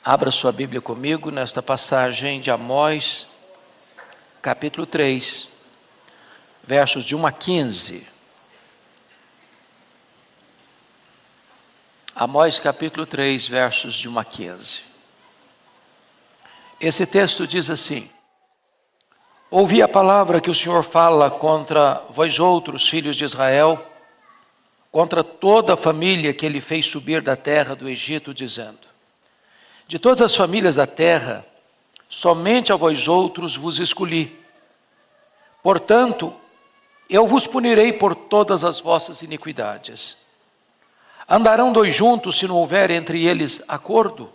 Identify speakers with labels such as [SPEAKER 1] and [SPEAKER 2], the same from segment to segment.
[SPEAKER 1] Abra sua Bíblia comigo nesta passagem de Amós, capítulo 3, versos de 1 a 15. Amós, capítulo 3, versos de 1 a 15. Esse texto diz assim: Ouvi a palavra que o Senhor fala contra vós outros, filhos de Israel, contra toda a família que ele fez subir da terra do Egito, dizendo: De todas as famílias da terra, somente a vós outros vos escolhi. Portanto, eu vos punirei por todas as vossas iniquidades. Andarão dois juntos se não houver entre eles acordo?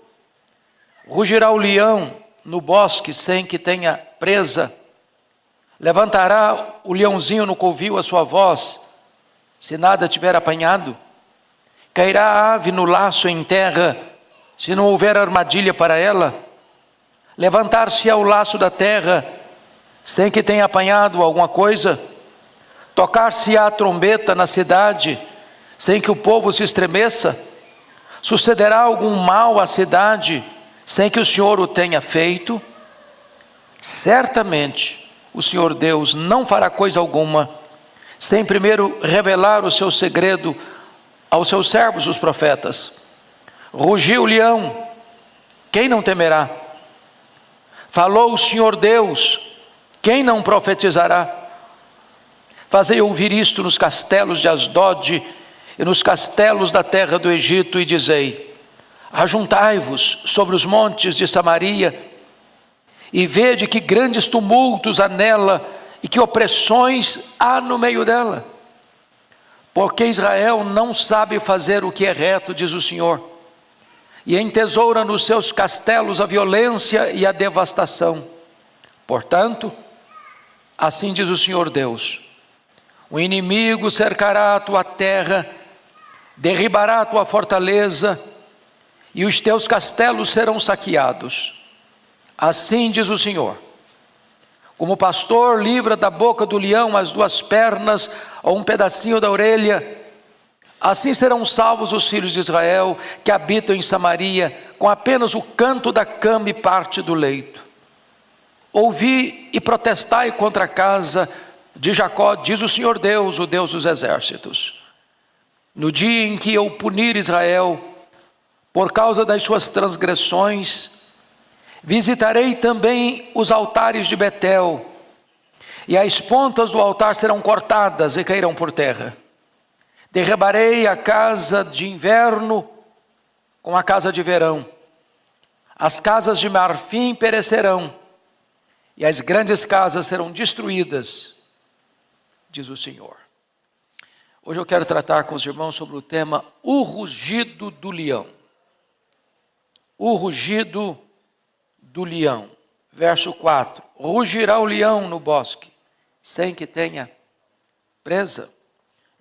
[SPEAKER 1] Rugirá o leão no bosque sem que tenha presa? Levantará o leãozinho no covil a sua voz, se nada tiver apanhado? Cairá a ave no laço em terra, se não houver armadilha para ela? Levantar-se-á o laço da terra, sem que tenha apanhado alguma coisa? Tocar-se-á a trombeta na cidade, sem que o povo se estremeça? Sucederá algum mal à cidade, sem que o Senhor o tenha feito? Certamente, o Senhor Deus não fará coisa alguma, sem primeiro revelar o seu segredo aos seus servos, os profetas. Rugiu o leão, quem não temerá? Falou o Senhor Deus, quem não profetizará? Fazei ouvir isto nos castelos de Asdod e nos castelos da terra do Egito, e dizei: Ajuntai-vos sobre os montes de Samaria, e vede que grandes tumultos há nela, e que opressões há no meio dela. Porque Israel não sabe fazer o que é reto, diz o Senhor, e entesoura nos seus castelos a violência e a devastação. Portanto, assim diz o Senhor Deus: o inimigo cercará a tua terra, derribará a tua fortaleza, e os teus castelos serão saqueados. Assim diz o Senhor: como o pastor livra da boca do leão as duas pernas ou um pedacinho da orelha, assim serão salvos os filhos de Israel que habitam em Samaria, com apenas o canto da cama e parte do leito. Ouvi e protestai contra a casa de Jacó, diz o Senhor Deus, o Deus dos exércitos. No dia em que eu punir Israel, por causa das suas transgressões, visitarei também os altares de Betel, e as pontas do altar serão cortadas e cairão por terra. Derribarei a casa de inverno com a casa de verão. As casas de marfim perecerão, e as grandes casas serão destruídas, diz o Senhor. Hoje eu quero tratar com os irmãos sobre o tema o rugido do leão. O rugido do leão. Verso 4. Rugirá o leão no bosque, sem que tenha presa.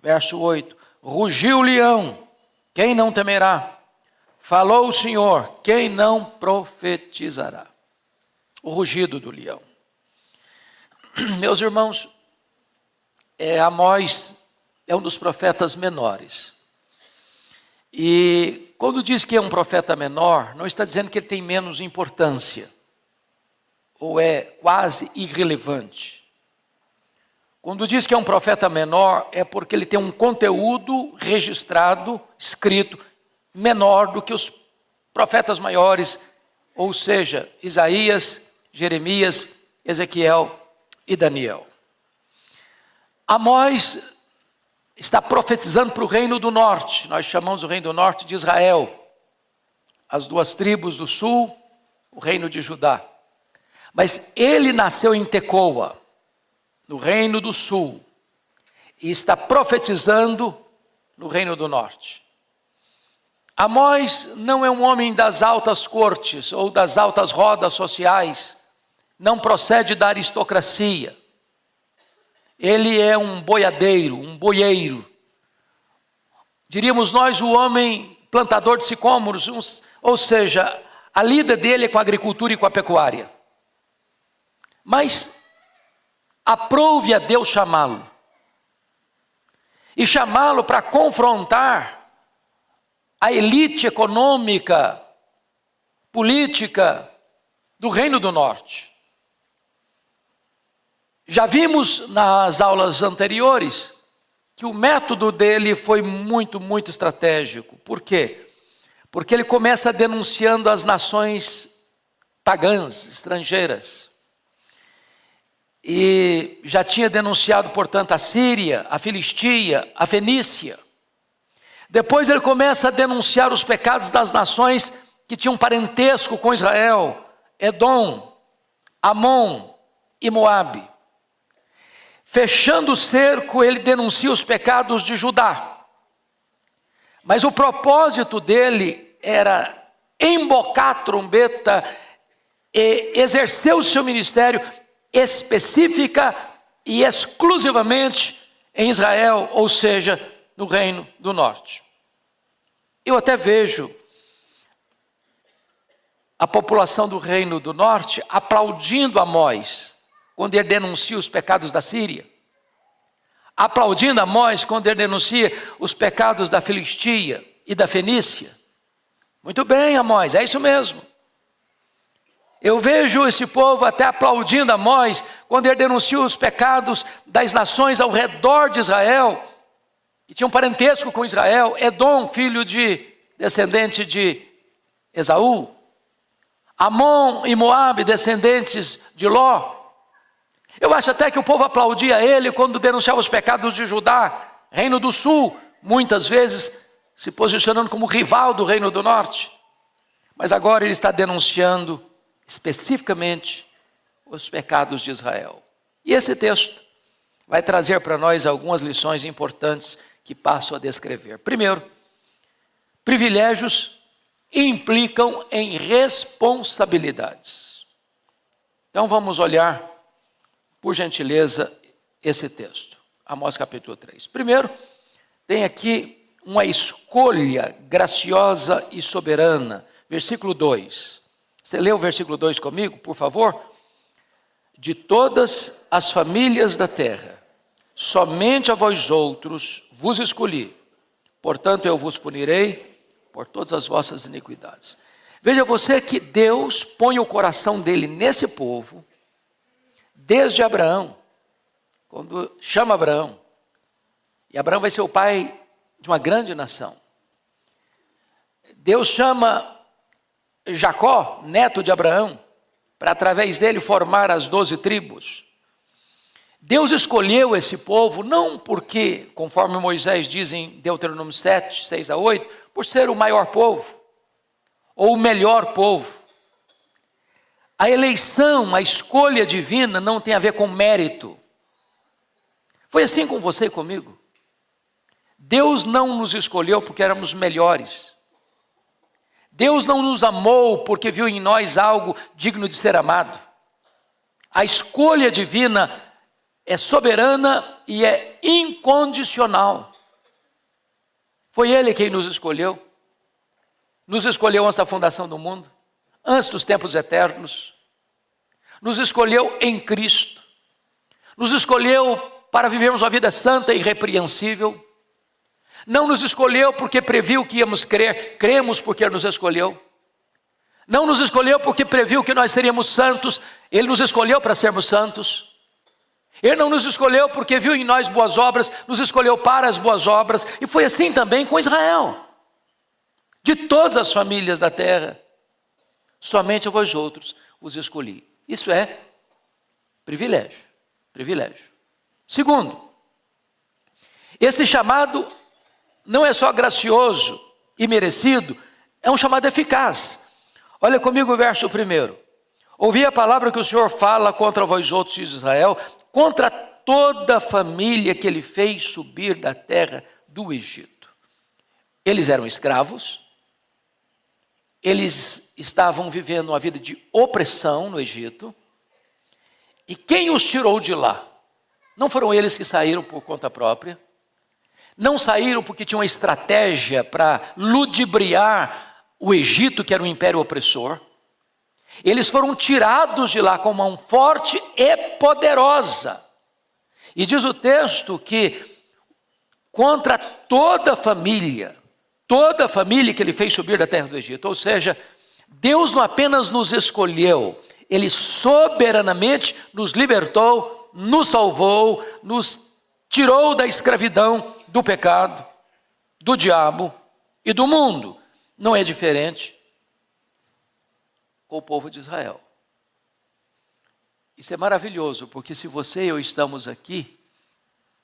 [SPEAKER 1] Verso 8. Rugiu o leão, quem não temerá? Falou o Senhor, quem não profetizará? O rugido do leão. Meus irmãos, Amós é um dos profetas menores. E quando diz que é um profeta menor, não está dizendo que ele tem menos importância, ou é quase irrelevante. Quando diz que é um profeta menor, é porque ele tem um conteúdo registrado, escrito, menor do que os profetas maiores, ou seja, Isaías, Jeremias, Ezequiel e Daniel. Amós está profetizando para o reino do norte. Nós chamamos o reino do norte de Israel. As duas tribos do sul, o reino de Judá. Mas ele nasceu em Tecoa, no reino do sul, e está profetizando no reino do norte. Amós não é um homem das altas cortes ou das altas rodas sociais, não procede da aristocracia. Ele é um boiadeiro, um boieiro. Diríamos nós, o homem plantador de sicômoros, ou seja, a lida dele é com a agricultura e com a pecuária. Mas aprove a Deus chamá-lo. E chamá-lo para confrontar a elite econômica política do Reino do Norte. Já vimos nas aulas anteriores que o método dele foi muito estratégico. Por quê? Porque ele começa denunciando as nações pagãs, estrangeiras. E já tinha denunciado, portanto, a Síria, a Filistia, a Fenícia. Depois ele começa a denunciar os pecados das nações que tinham parentesco com Israel: Edom, Amon e Moabe. Fechando o cerco, ele denuncia os pecados de Judá. Mas o propósito dele era embocar a trombeta e exercer o seu ministério específica e exclusivamente em Israel, ou seja, no Reino do Norte. Eu até vejo a população do Reino do Norte aplaudindo Amós quando ele denuncia os pecados da Síria, aplaudindo Amós quando ele denuncia os pecados da Filistia e da Fenícia. Muito bem, Amós, é isso mesmo. Eu vejo esse povo até aplaudindo Amós quando ele denuncia os pecados das nações ao redor de Israel, que tinham parentesco com Israel: Edom, filho de descendente de Esaú; Amon e Moabe, descendentes de Ló. Eu acho até que o povo aplaudia ele quando denunciava os pecados de Judá, Reino do Sul, muitas vezes se posicionando como rival do Reino do Norte. Mas agora ele está denunciando especificamente os pecados de Israel. E esse texto vai trazer para nós algumas lições importantes que passo a descrever. Primeiro, privilégios implicam em responsabilidades. Então vamos olhar, por gentileza, esse texto. Amós capítulo 3. Primeiro, tem aqui uma escolha graciosa e soberana. Versículo 2. Você lê o versículo 2 comigo, por favor? De todas as famílias da terra, somente a vós outros vos escolhi. Portanto, eu vos punirei por todas as vossas iniquidades. Veja você que Deus põe o coração dele nesse povo, desde Abraão, quando chama Abraão. E Abraão vai ser o pai de uma grande nação. Deus chama Jacó, neto de Abraão, para através dele formar as 12 tribos. Deus escolheu esse povo não porque, conforme Moisés diz em Deuteronômio 7, 6 a 8, por ser o maior povo, ou o melhor povo. A eleição, a escolha divina não tem a ver com mérito. Foi assim com você e comigo. Deus não nos escolheu porque éramos melhores. Deus não nos amou porque viu em nós algo digno de ser amado. A escolha divina é soberana e é incondicional. Foi Ele quem nos escolheu. Nos escolheu antes da fundação do mundo, antes dos tempos eternos. Nos escolheu em Cristo. Nos escolheu para vivermos uma vida santa e irrepreensível. Não nos escolheu porque previu que íamos crer, cremos porque Ele nos escolheu. Não nos escolheu porque previu que nós seríamos santos, Ele nos escolheu para sermos santos. Ele não nos escolheu porque viu em nós boas obras, nos escolheu para as boas obras. E foi assim também com Israel. De todas as famílias da terra, somente a vós outros os escolhi. Isso é privilégio, privilégio. Segundo, esse chamado não é só gracioso e merecido, é um chamado eficaz. Olha comigo o verso 1. Ouvi a palavra que o Senhor fala contra vós outros de Israel, contra toda a família que Ele fez subir da terra do Egito. Eles eram escravos, eles estavam vivendo uma vida de opressão no Egito, e quem os tirou de lá? Não foram eles que saíram por conta própria, não saíram porque tinham uma estratégia para ludibriar o Egito, que era um império opressor. Eles foram tirados de lá com mão forte e poderosa. E diz o texto que contra toda a família que Ele fez subir da terra do Egito, ou seja, Deus não apenas nos escolheu, Ele soberanamente nos libertou, nos salvou, nos tirou da escravidão, do pecado, do diabo e do mundo. Não é diferente com o povo de Israel. Isso é maravilhoso, porque se você e eu estamos aqui,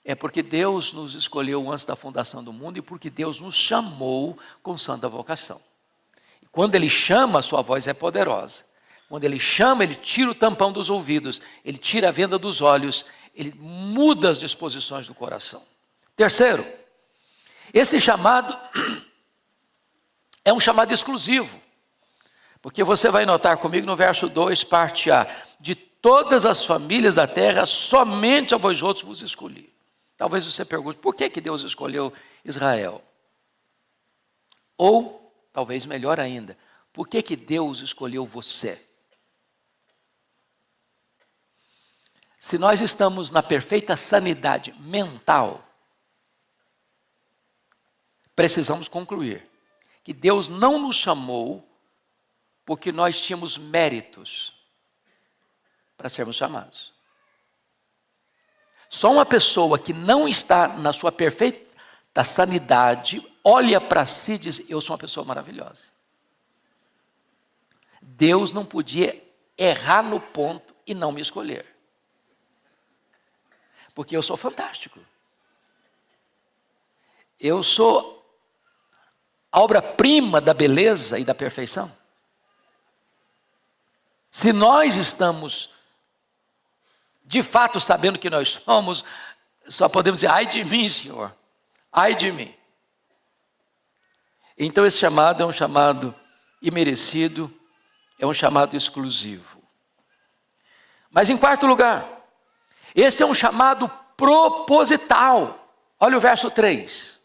[SPEAKER 1] é porque Deus nos escolheu antes da fundação do mundo e porque Deus nos chamou com santa vocação. E quando Ele chama, a sua voz é poderosa. Quando Ele chama, Ele tira o tampão dos ouvidos, Ele tira a venda dos olhos, Ele muda as disposições do coração. Terceiro, esse chamado é um chamado exclusivo, porque você vai notar comigo no verso 2, parte A, de todas as famílias da terra, somente a vós outros vos escolhi. Talvez você pergunte, por que Deus escolheu Israel? Ou, talvez melhor ainda, por que Deus escolheu você? Se nós estamos na perfeita sanidade mental, precisamos concluir que Deus não nos chamou porque nós tínhamos méritos para sermos chamados. Só uma pessoa que não está na sua perfeita sanidade, olha para si e diz, eu sou uma pessoa maravilhosa. Deus não podia errar no ponto e não me escolher. Porque eu sou fantástico. Eu sou a obra-prima da beleza e da perfeição. Se nós estamos de fato sabendo que nós somos, só podemos dizer, ai de mim, Senhor, ai de mim. Então esse chamado é um chamado imerecido, é um chamado exclusivo. Mas em quarto lugar, esse é um chamado proposital. Olha o verso 3.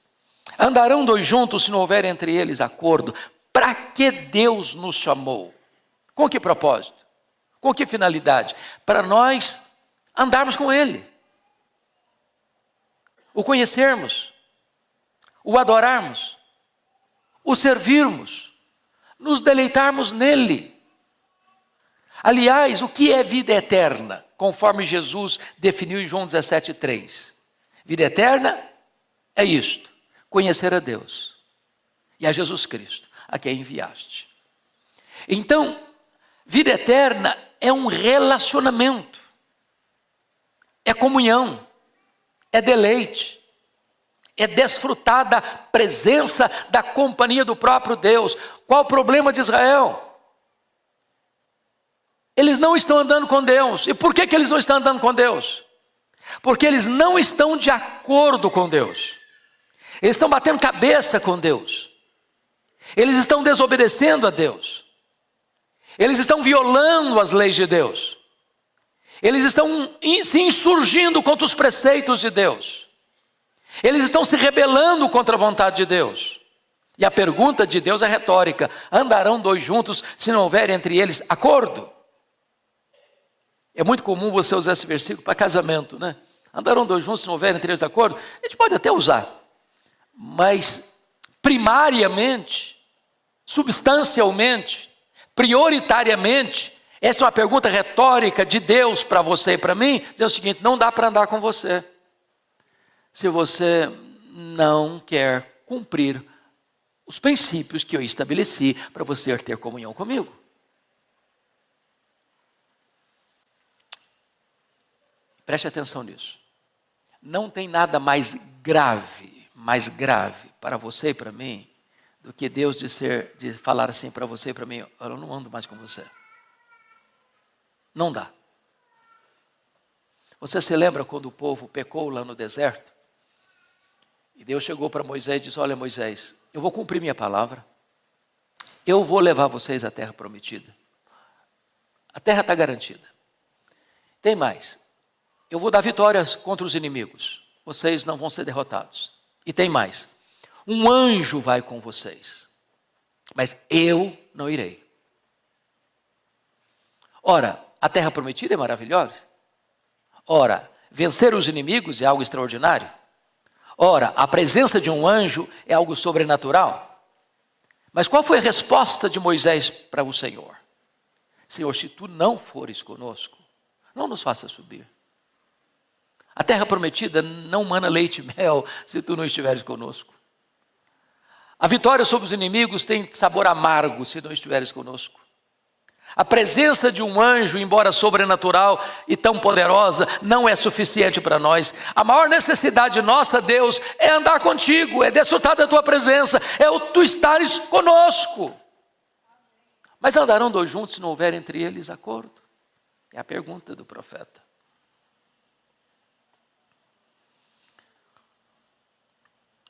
[SPEAKER 1] Andarão dois juntos se não houver entre eles acordo. Para que Deus nos chamou? Com que propósito? Com que finalidade? Para nós andarmos com Ele, o conhecermos, o adorarmos, o servirmos, nos deleitarmos nele. Aliás, o que é vida eterna? Conforme Jesus definiu em João 17,3. Vida eterna é isto: conhecer a Deus e a Jesus Cristo, a quem enviaste. Então, vida eterna é um relacionamento, é comunhão, é deleite, é desfrutar da presença, da companhia do próprio Deus. Qual o problema de Israel? Eles não estão andando com Deus. E por que eles não estão andando com Deus? Porque eles não estão de acordo com Deus. Eles estão batendo cabeça com Deus. Eles estão desobedecendo a Deus. Eles estão violando as leis de Deus. Eles estão se insurgindo contra os preceitos de Deus. Eles estão se rebelando contra a vontade de Deus. E a pergunta de Deus é retórica: andarão dois juntos se não houver entre eles acordo? É muito comum você usar esse versículo para casamento, né? Andarão dois juntos se não houver entre eles acordo? A gente pode até usar, mas primariamente, substancialmente, prioritariamente, essa é uma pergunta retórica de Deus para você e para mim, dizer o seguinte: não dá para andar com você se você não quer cumprir os princípios que eu estabeleci para você ter comunhão comigo. Preste atenção nisso. Não tem nada mais grave para você e para mim, do que Deus de falar assim para você e para mim: eu não ando mais com você. Não dá. Você se lembra quando o povo pecou lá no deserto? E Deus chegou para Moisés e disse: olha, Moisés, eu vou cumprir minha palavra. Eu vou levar vocês à terra prometida. A terra está garantida. Tem mais. Eu vou dar vitórias contra os inimigos. Vocês não vão ser derrotados. E tem mais. Um anjo vai com vocês. Mas eu não irei. Ora, a terra prometida é maravilhosa. Ora, vencer os inimigos é algo extraordinário. Ora, a presença de um anjo é algo sobrenatural. Mas qual foi a resposta de Moisés para o Senhor? Senhor, se tu não fores conosco, não nos faça subir. A terra prometida não mana leite e mel se tu não estiveres conosco. A vitória sobre os inimigos tem sabor amargo se não estiveres conosco. A presença de um anjo, embora sobrenatural e tão poderosa, não é suficiente para nós. A maior necessidade nossa, Deus, é andar contigo, é desfrutar da tua presença, é o tu estares conosco. Mas andarão dois juntos se não houver entre eles acordo? É a pergunta do profeta.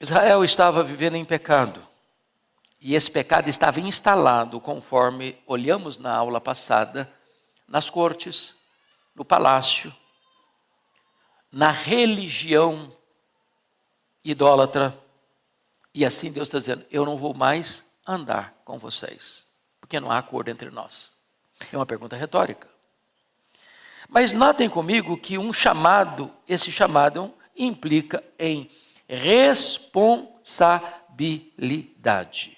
[SPEAKER 1] Israel estava vivendo em pecado. E esse pecado estava instalado, conforme olhamos na aula passada, nas cortes, no palácio, na religião idólatra. E assim Deus está dizendo, eu não vou mais andar com vocês, porque não há acordo entre nós. É uma pergunta retórica. Mas notem comigo que esse chamado implica em responsabilidade.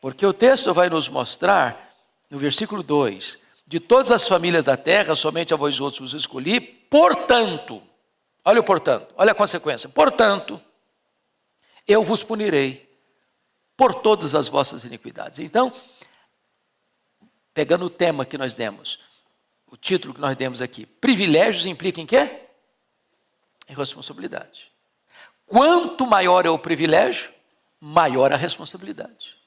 [SPEAKER 1] Porque o texto vai nos mostrar, no versículo 2, de todas as famílias da terra, somente a vós outros vos escolhi, portanto, olha o portanto, olha a consequência, portanto, eu vos punirei por todas as vossas iniquidades. Então, pegando o tema que nós demos, o título que nós demos aqui, privilégios implica em quê? Em responsabilidade. Quanto maior é o privilégio, maior a responsabilidade.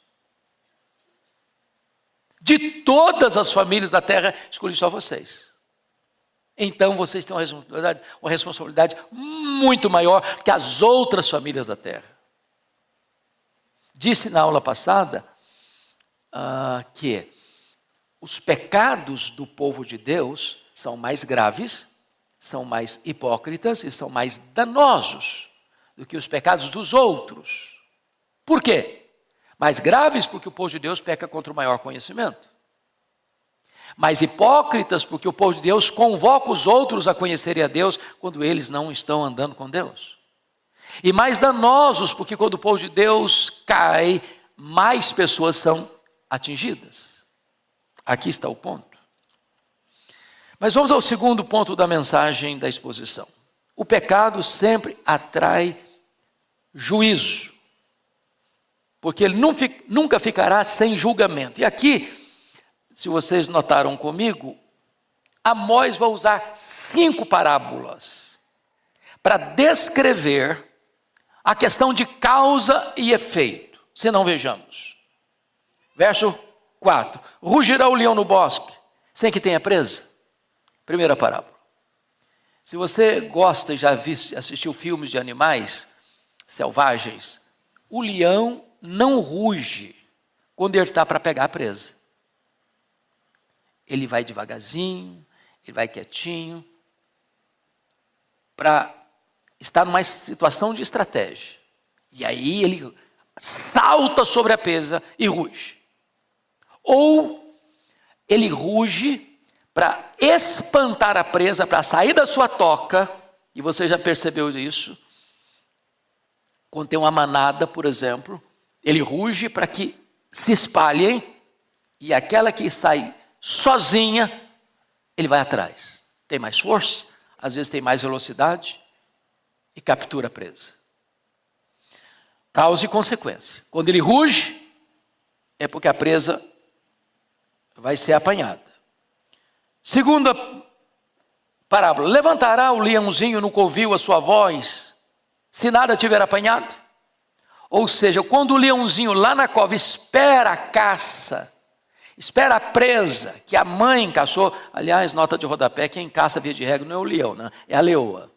[SPEAKER 1] De todas as famílias da terra, escolhi só vocês. Então vocês têm uma responsabilidade muito maior que as outras famílias da terra. Disse na aula passada que os pecados do povo de Deus são mais graves, são mais hipócritas e são mais danosos do que os pecados dos outros. Por quê? Mais graves porque o povo de Deus peca contra o maior conhecimento. Mais hipócritas porque o povo de Deus convoca os outros a conhecerem a Deus quando eles não estão andando com Deus. E mais danosos porque quando o povo de Deus cai, mais pessoas são atingidas. Aqui está o ponto. Mas vamos ao segundo ponto da mensagem da exposição. O pecado sempre atrai juízo, porque ele nunca ficará sem julgamento. E aqui, se vocês notaram comigo, Amós vai usar 5 parábolas para descrever a questão de causa e efeito. Se não, vejamos. Verso 4. Rugirá o leão no bosque, sem que tenha presa. Primeira parábola. Se você gosta e já assistiu filmes de animais selvagens, o leão não ruge quando ele está para pegar a presa. Ele vai devagarzinho, ele vai quietinho, para estar numa situação de estratégia. E aí ele salta sobre a presa e ruge. Ou ele ruge para espantar a presa, para sair da sua toca, e você já percebeu isso, quando tem uma manada, por exemplo, ele ruge para que se espalhem, e aquela que sai sozinha, ele vai atrás. Tem mais força, às vezes tem mais velocidade, e captura a presa. Causa e consequência. Quando ele ruge, é porque a presa vai ser apanhada. Segunda parábola. Levantará o leãozinho no covil a sua voz, se nada tiver apanhado? Ou seja, quando o leãozinho lá na cova espera a caça, espera a presa que a mãe caçou. Aliás, nota de rodapé, quem caça via de regra não é o leão, né? É a leoa.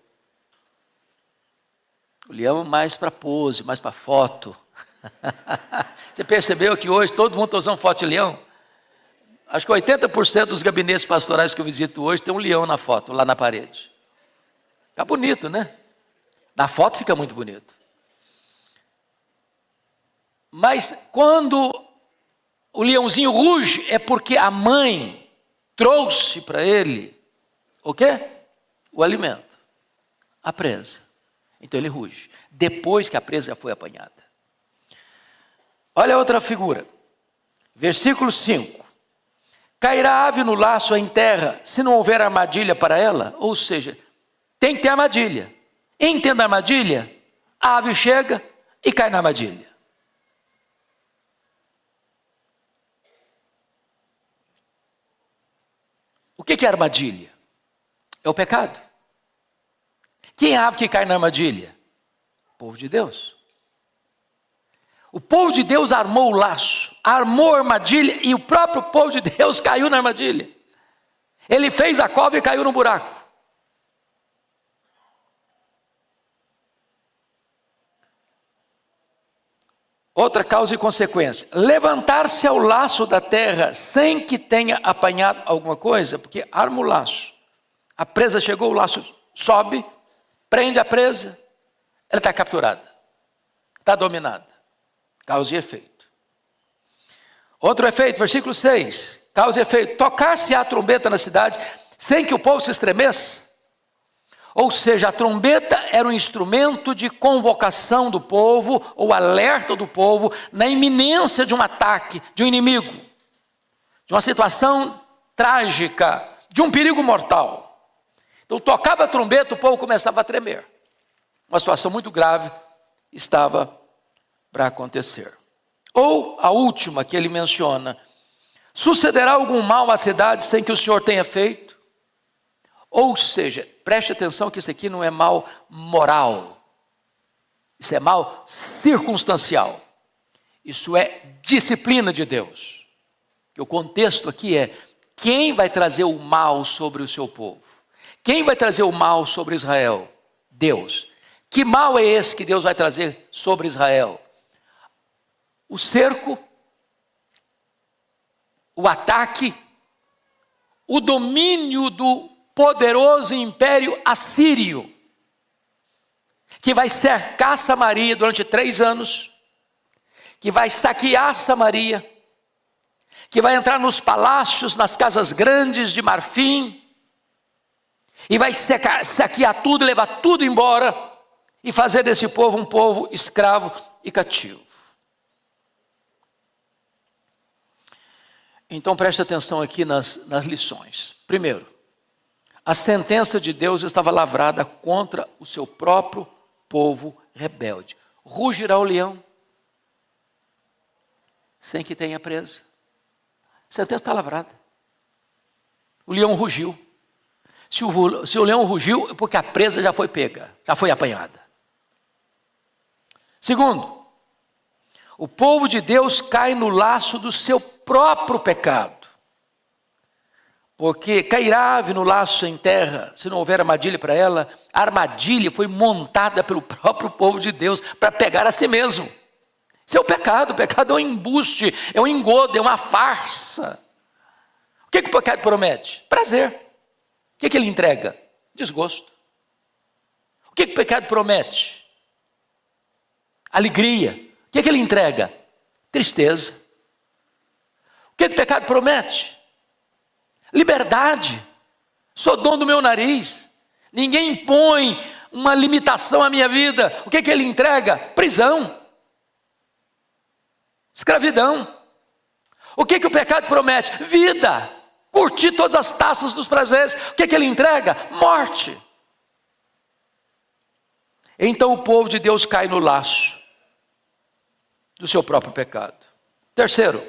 [SPEAKER 1] O leão mais para pose, mais para foto. Você percebeu que hoje todo mundo está usando foto de leão? Acho que 80% dos gabinetes pastorais que eu visito hoje tem um leão na foto, lá na parede. Fica bonito, né? Na foto fica muito bonito. Mas quando o leãozinho ruge, é porque a mãe trouxe para ele o quê? O alimento, a presa. Então ele ruge, depois que a presa já foi apanhada. Olha a outra figura. Versículo 5. Cairá a ave no laço em terra, se não houver armadilha para ela? Ou seja, tem que ter armadilha. Entenda a armadilha? A ave chega e cai na armadilha. O que é armadilha? É o pecado. Quem é a ave que cai na armadilha? O povo de Deus. O povo de Deus armou o laço, armou a armadilha e o próprio povo de Deus caiu na armadilha. Ele fez a cova e caiu no buraco. Outra causa e consequência: levantar-se ao laço da terra sem que tenha apanhado alguma coisa, porque arma o laço. A presa chegou, o laço sobe, prende a presa, ela está capturada, está dominada. Causa e efeito. Outro efeito, versículo 6. Causa e efeito: tocar-se a trombeta na cidade sem que o povo se estremeça. Ou seja, a trombeta era um instrumento de convocação do povo, ou alerta do povo, na iminência de um ataque, de um inimigo, de uma situação trágica, de um perigo mortal. Então tocava a trombeta, o povo começava a tremer. Uma situação muito grave estava para acontecer. Ou a última que ele menciona: sucederá algum mal à cidade sem que o Senhor tenha feito? Ou seja, preste atenção que isso aqui não é mal moral, isso é mal circunstancial, isso é disciplina de Deus. O contexto aqui é: quem vai trazer o mal sobre o seu povo? Quem vai trazer o mal sobre Israel? Deus. Que mal é esse que Deus vai trazer sobre Israel? O cerco, o ataque, o domínio do poderoso império assírio, que vai cercar Samaria durante 3 anos, que vai saquear Samaria, que vai entrar nos palácios, nas casas grandes de marfim, e vai saquear tudo, levar tudo embora, e fazer desse povo um povo escravo e cativo. Então preste atenção aqui nas lições. Primeiro, a sentença de Deus estava lavrada contra o seu próprio povo rebelde. Rugirá o leão, sem que tenha presa. A sentença está lavrada. O leão rugiu. Se o leão rugiu, é porque a presa já foi pega, já foi apanhada. Segundo, o povo de Deus cai no laço do seu próprio pecado. Porque cairá ave no laço em terra, se não houver armadilha para ela. A armadilha foi montada pelo próprio povo de Deus para pegar a si mesmo. Isso é o pecado é um embuste, é um engodo, é uma farsa. O que o pecado promete? Prazer. O que ele entrega? Desgosto. O que o pecado promete? Alegria. O que ele entrega? Tristeza. O que o pecado promete? Liberdade. Sou dono do meu nariz. Ninguém impõe uma limitação à minha vida. O que ele entrega? Prisão. Escravidão. O que o pecado promete? Vida. Curtir todas as taças dos prazeres. O que ele entrega? Morte. Então o povo de Deus cai no laço do seu próprio pecado. Terceiro,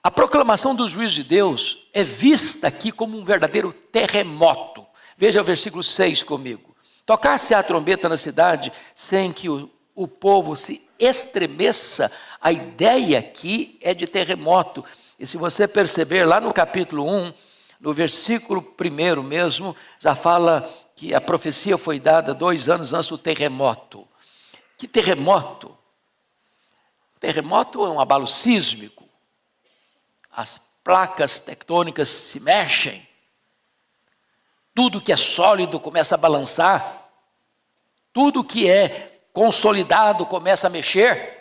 [SPEAKER 1] a proclamação do juízo de Deus é vista aqui como um verdadeiro terremoto. Veja o versículo 6 comigo. Tocar-se a trombeta na cidade sem que o povo se estremeça. A ideia aqui é de terremoto. E se você perceber lá no capítulo 1, no versículo 1 mesmo, já fala que a profecia foi dada 2 anos antes do terremoto. Que terremoto? Terremoto é um abalo sísmico. As placas tectônicas se mexem. Tudo que é sólido começa a balançar. Tudo que é consolidado começa a mexer.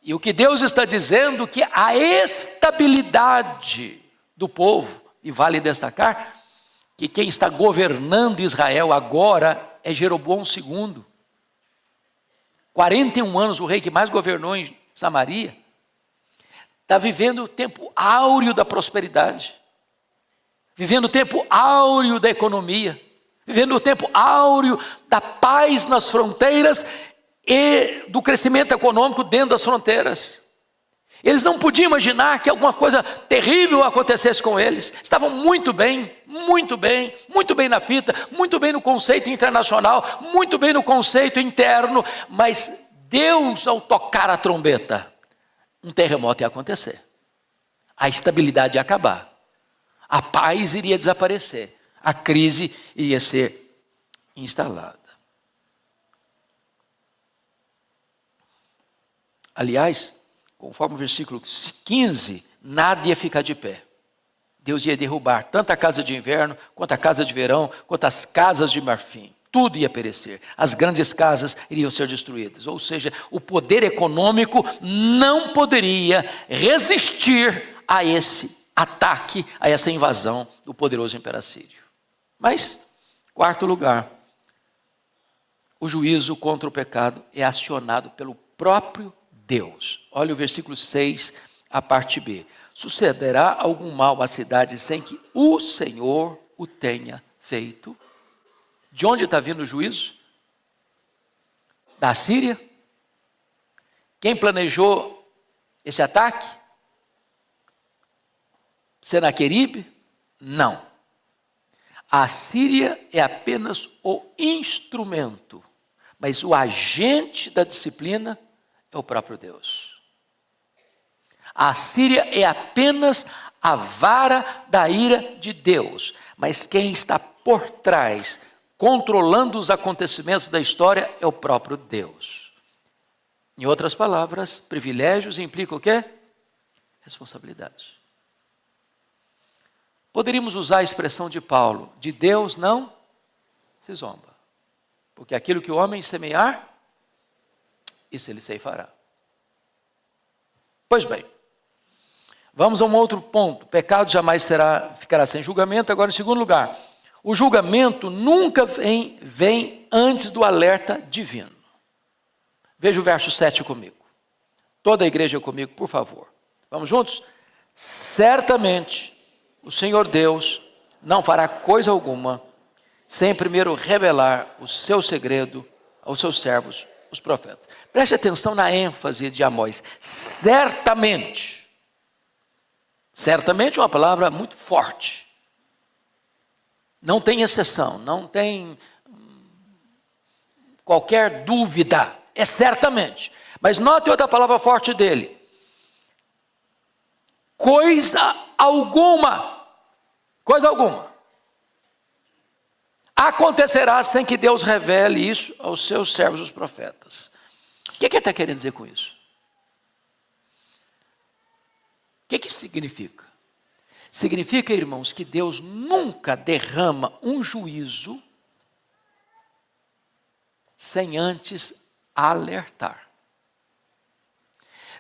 [SPEAKER 1] E o que Deus está dizendo que a estabilidade do povo, e vale destacar que quem está governando Israel agora é Jeroboão II. 41 anos, o rei que mais governou em Samaria, está vivendo o tempo áureo da prosperidade, vivendo o tempo áureo da economia, vivendo o tempo áureo da paz nas fronteiras e do crescimento econômico dentro das fronteiras. Eles não podiam imaginar que alguma coisa terrível acontecesse com eles. Estavam muito bem na fita, muito bem no conceito internacional, muito bem no conceito interno, mas Deus, ao tocar a trombeta, um terremoto ia acontecer, a estabilidade ia acabar, a paz iria desaparecer, a crise iria ser instalada. Aliás, conforme o versículo 15, nada ia ficar de pé. Deus ia derrubar tanto a casa de inverno, quanto a casa de verão, quanto as casas de marfim. Tudo ia perecer. As grandes casas iriam ser destruídas. Ou seja, o poder econômico não poderia resistir a esse ataque, a essa invasão do poderoso imperacídio. Mas, quarto lugar, o juízo contra o pecado é acionado pelo próprio Deus. Olha o versículo 6, a parte B. Sucederá algum mal à cidade sem que o Senhor o tenha feito? De onde está vindo o juízo? Da Síria? Quem planejou esse ataque? Senaqueribe? Não. A Síria é apenas o instrumento, mas o agente da disciplina é o próprio Deus. A Síria é apenas a vara da ira de Deus, mas quem está por trás, controlando os acontecimentos da história, é o próprio Deus. Em outras palavras, privilégios implicam o quê? Responsabilidade. Poderíamos usar a expressão de Paulo: de Deus não se zomba, porque aquilo que o homem semear, isso ele ceifará. Pois bem, vamos a um outro ponto. Pecado jamais ficará sem julgamento. Agora, em segundo lugar, o julgamento nunca vem antes do alerta divino. Veja o verso 7 comigo. Toda a igreja comigo, por favor. Vamos juntos? Certamente o Senhor Deus não fará coisa alguma sem primeiro revelar o seu segredo aos seus servos, os profetas. Preste atenção na ênfase de Amós. Certamente. Certamente é uma palavra muito forte. Não tem exceção, não tem qualquer dúvida. É certamente. Mas note outra palavra forte dele. Coisa alguma acontecerá sem que Deus revele isso aos seus servos, os profetas. O que ele está querendo dizer com isso? O que isso significa? Significa, irmãos, que Deus nunca derrama um juízo sem antes alertar.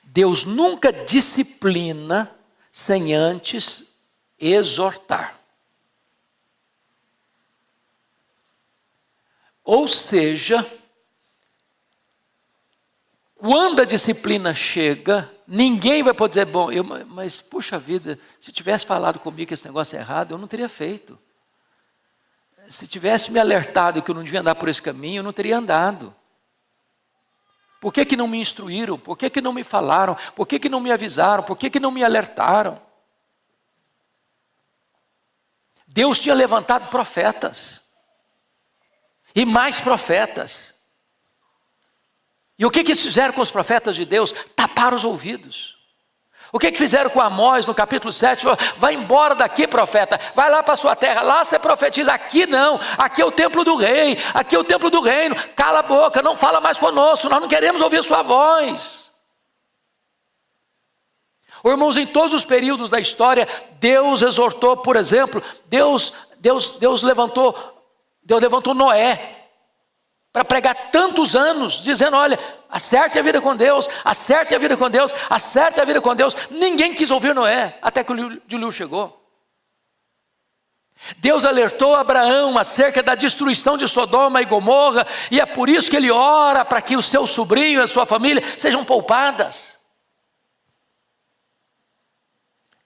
[SPEAKER 1] Deus nunca disciplina sem antes exortar. Ou seja, quando a disciplina chega, ninguém vai poder dizer, bom, mas puxa vida, se tivesse falado comigo que esse negócio é errado, eu não teria feito. Se tivesse me alertado que eu não devia andar por esse caminho, eu não teria andado. Por que não me instruíram? Por que não me falaram? Por que não me avisaram? Por que não me alertaram? Deus tinha levantado profetas. E mais profetas. E o que eles fizeram com os profetas de Deus? Taparam os ouvidos. O que fizeram com Amós no capítulo 7? Vai embora daqui, profeta. Vai lá para a sua terra. Lá você profetiza. Aqui não. Aqui é o templo do rei. Aqui é o templo do reino. Cala a boca. Não fala mais conosco. Nós não queremos ouvir sua voz. Irmãos, em todos os períodos da história, Deus exortou, por exemplo, Deus levantou Noé para pregar tantos anos, dizendo, olha, acerte a vida com Deus, acerte a vida com Deus, acerte a vida com Deus. Ninguém quis ouvir Noé, até que o dilúvio chegou. Deus alertou Abraão acerca da destruição de Sodoma e Gomorra, e é por isso que ele ora para que o seu sobrinho e a sua família sejam poupadas.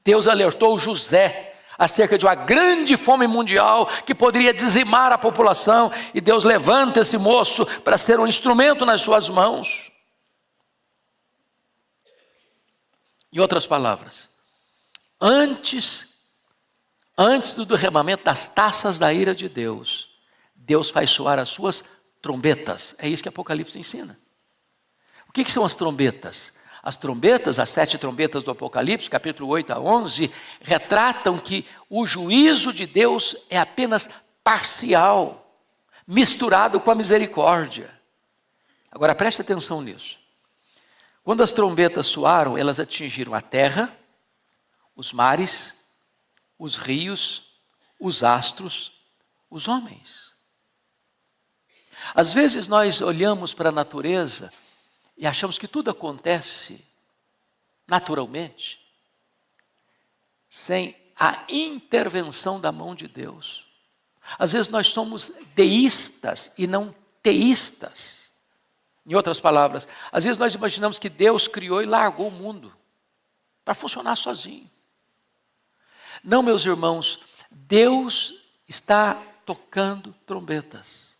[SPEAKER 1] Deus alertou José acerca de uma grande fome mundial que poderia dizimar a população, e Deus levanta esse moço para ser um instrumento nas suas mãos. Em outras palavras, antes do derramamento das taças da ira de Deus, Deus faz soar as suas trombetas. É isso que Apocalipse ensina. O que são as trombetas? As trombetas, as 7 trombetas do Apocalipse, capítulo 8 a 11, retratam que o juízo de Deus é apenas parcial, misturado com a misericórdia. Agora preste atenção nisso. Quando as trombetas soaram, elas atingiram a terra, os mares, os rios, os astros, os homens. Às vezes nós olhamos para a natureza e achamos que tudo acontece naturalmente, sem a intervenção da mão de Deus. Às vezes nós somos deístas e não teístas. Em outras palavras, às vezes nós imaginamos que Deus criou e largou o mundo para funcionar sozinho. Não, meus irmãos, Deus está tocando trombetas.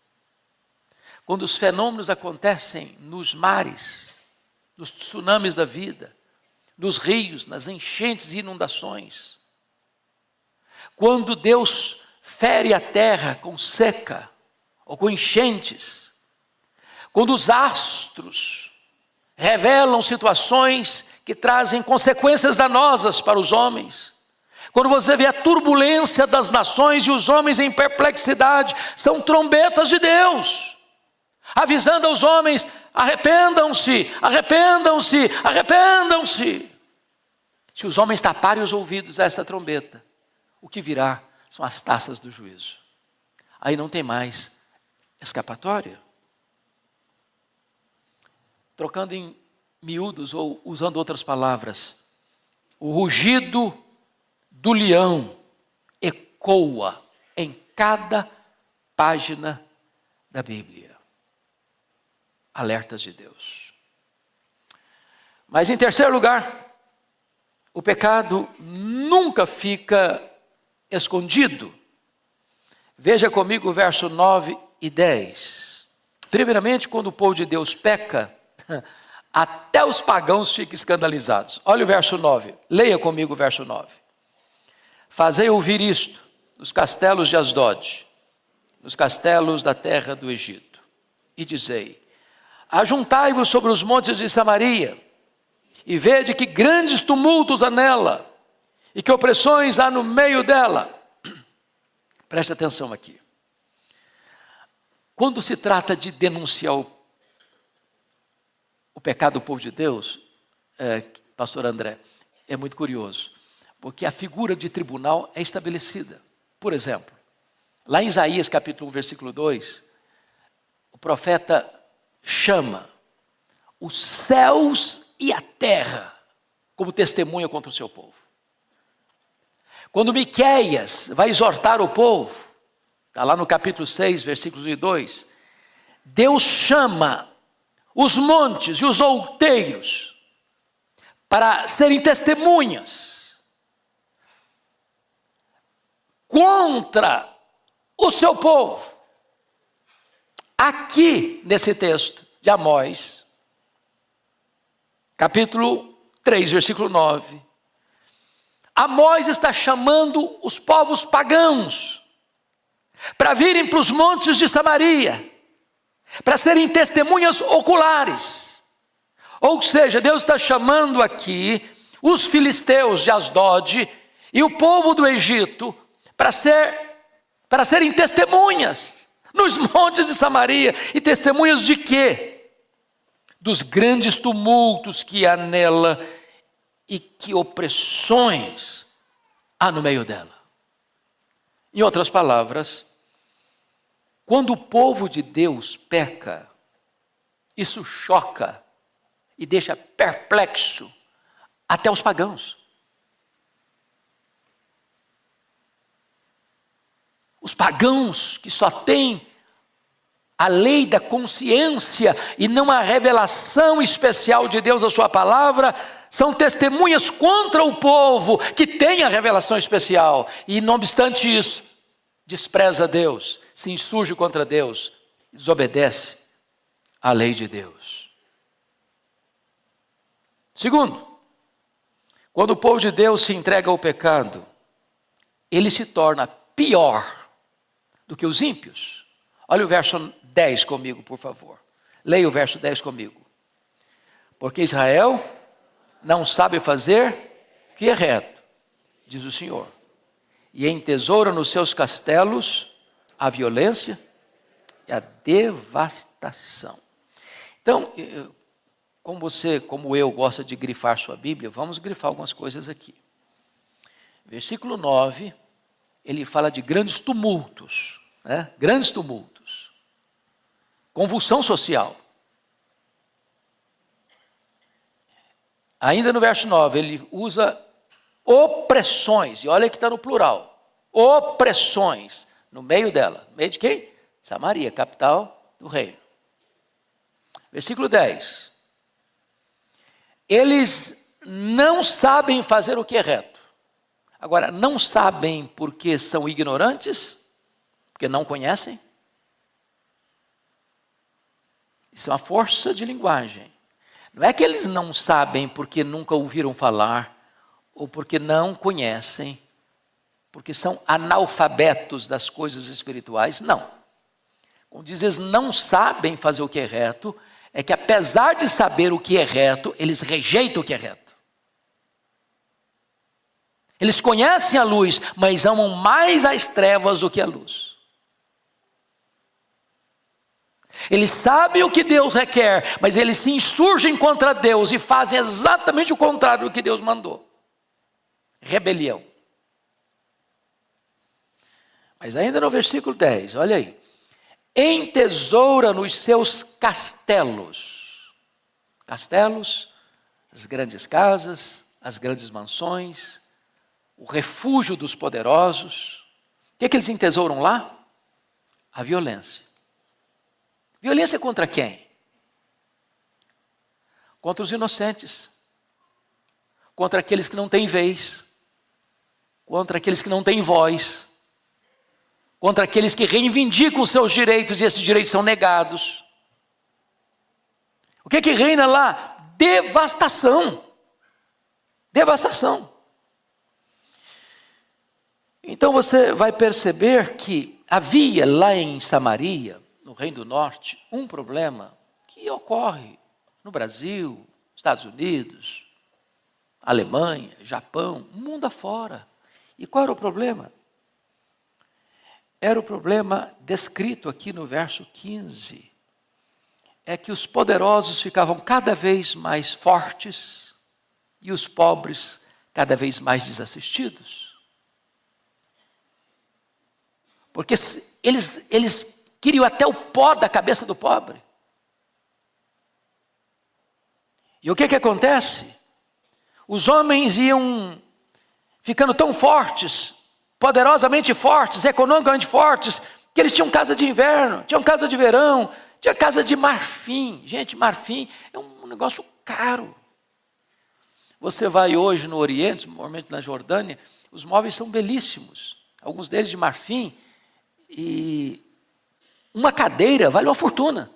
[SPEAKER 1] Quando os fenômenos acontecem nos mares, nos tsunamis da vida, nos rios, nas enchentes e inundações, quando Deus fere a terra com seca ou com enchentes, quando os astros revelam situações que trazem consequências danosas para os homens, quando você vê a turbulência das nações e os homens em perplexidade, são trombetas de Deus, avisando aos homens: arrependam-se, arrependam-se, arrependam-se. Se os homens taparem os ouvidos a essa trombeta, o que virá são as taças do juízo. Aí não tem mais escapatória. Trocando em miúdos ou usando outras palavras, o rugido do leão ecoa em cada página da Bíblia. Alertas de Deus. Mas em terceiro lugar, o pecado nunca fica escondido. Veja comigo o verso 9 e 10. Primeiramente, quando o povo de Deus peca, até os pagãos ficam escandalizados. Olha o verso 9, leia comigo o verso 9. Fazei ouvir isto nos castelos de Asdod, nos castelos da terra do Egito, e dizei: ajuntai-vos sobre os montes de Samaria, e vede que grandes tumultos há nela, e que opressões há no meio dela. Preste atenção aqui. Quando se trata de denunciar o pecado do povo de Deus, pastor André, é muito curioso, porque a figura de tribunal é estabelecida. Por exemplo, lá em Isaías capítulo 1, versículo 2, o profeta chama os céus e a terra como testemunha contra o seu povo. Quando Miqueias vai exortar o povo, está lá no capítulo 6, versículos 1 e 2, Deus chama os montes e os outeiros para serem testemunhas contra o seu povo. Aqui nesse texto de Amós, capítulo 3, versículo 9, Amós está chamando os povos pagãos para virem para os montes de Samaria, para serem testemunhas oculares. Ou seja, Deus está chamando aqui os filisteus de Asdod e o povo do Egito para serem testemunhas nos montes de Samaria. E testemunhas de quê? Dos grandes tumultos que há nela e que opressões há no meio dela. Em outras palavras, quando o povo de Deus peca, isso choca e deixa perplexo até os pagãos. Os pagãos que só têm a lei da consciência e não a revelação especial de Deus, a sua palavra, são testemunhas contra o povo que tem a revelação especial. E não obstante isso, despreza Deus, se insurge contra Deus, desobedece à lei de Deus. Segundo, quando o povo de Deus se entrega ao pecado, ele se torna pior do que os ímpios. Olha o verso 10 comigo, por favor. Leia o verso 10 comigo. Porque Israel não sabe fazer o que é reto, diz o Senhor, e entesoura nos seus castelos a violência e a devastação. Então, como eu gosta de grifar sua Bíblia, vamos grifar algumas coisas aqui. Versículo 9, ele fala de grandes tumultos, né? Grandes tumultos, convulsão social. Ainda no verso 9, ele usa opressões, e olha que está no plural, opressões, no meio dela, no meio de quem? Samaria, capital do reino. Versículo 10, eles não sabem fazer o que é reto. Agora, não sabem porque são ignorantes, porque não conhecem. Isso é uma força de linguagem. Não é que eles não sabem porque nunca ouviram falar, ou porque não conhecem, porque são analfabetos das coisas espirituais, não. Quando diz eles não sabem fazer o que é reto, é que apesar de saber o que é reto, eles rejeitam o que é reto. Eles conhecem a luz, mas amam mais as trevas do que a luz. Eles sabem o que Deus requer, mas eles se insurgem contra Deus e fazem exatamente o contrário do que Deus mandou. Rebelião. Mas ainda no versículo 10, olha aí. Entesoura nos seus castelos. Castelos, as grandes casas, as grandes mansões, o refúgio dos poderosos. O que é que eles entesouram lá? A violência. Violência contra quem? Contra os inocentes. Contra aqueles que não têm vez. Contra aqueles que não têm voz. Contra aqueles que reivindicam os seus direitos e esses direitos são negados. O que é que reina lá? Devastação. Devastação. Então você vai perceber que havia lá em Samaria, no Reino do Norte, um problema que ocorre no Brasil, Estados Unidos, Alemanha, Japão, mundo afora. E qual era o problema? Era o problema descrito aqui no verso 15. É que os poderosos ficavam cada vez mais fortes e os pobres cada vez mais desassistidos. Porque eles queriam até o pó da cabeça do pobre. E o que acontece? Os homens iam ficando tão fortes, poderosamente fortes, economicamente fortes, que eles tinham casa de inverno, tinham casa de verão, tinha casa de marfim. Gente, marfim é um negócio caro. Você vai hoje no Oriente, normalmente na Jordânia, os móveis são belíssimos, alguns deles de marfim, e uma cadeira vale uma fortuna.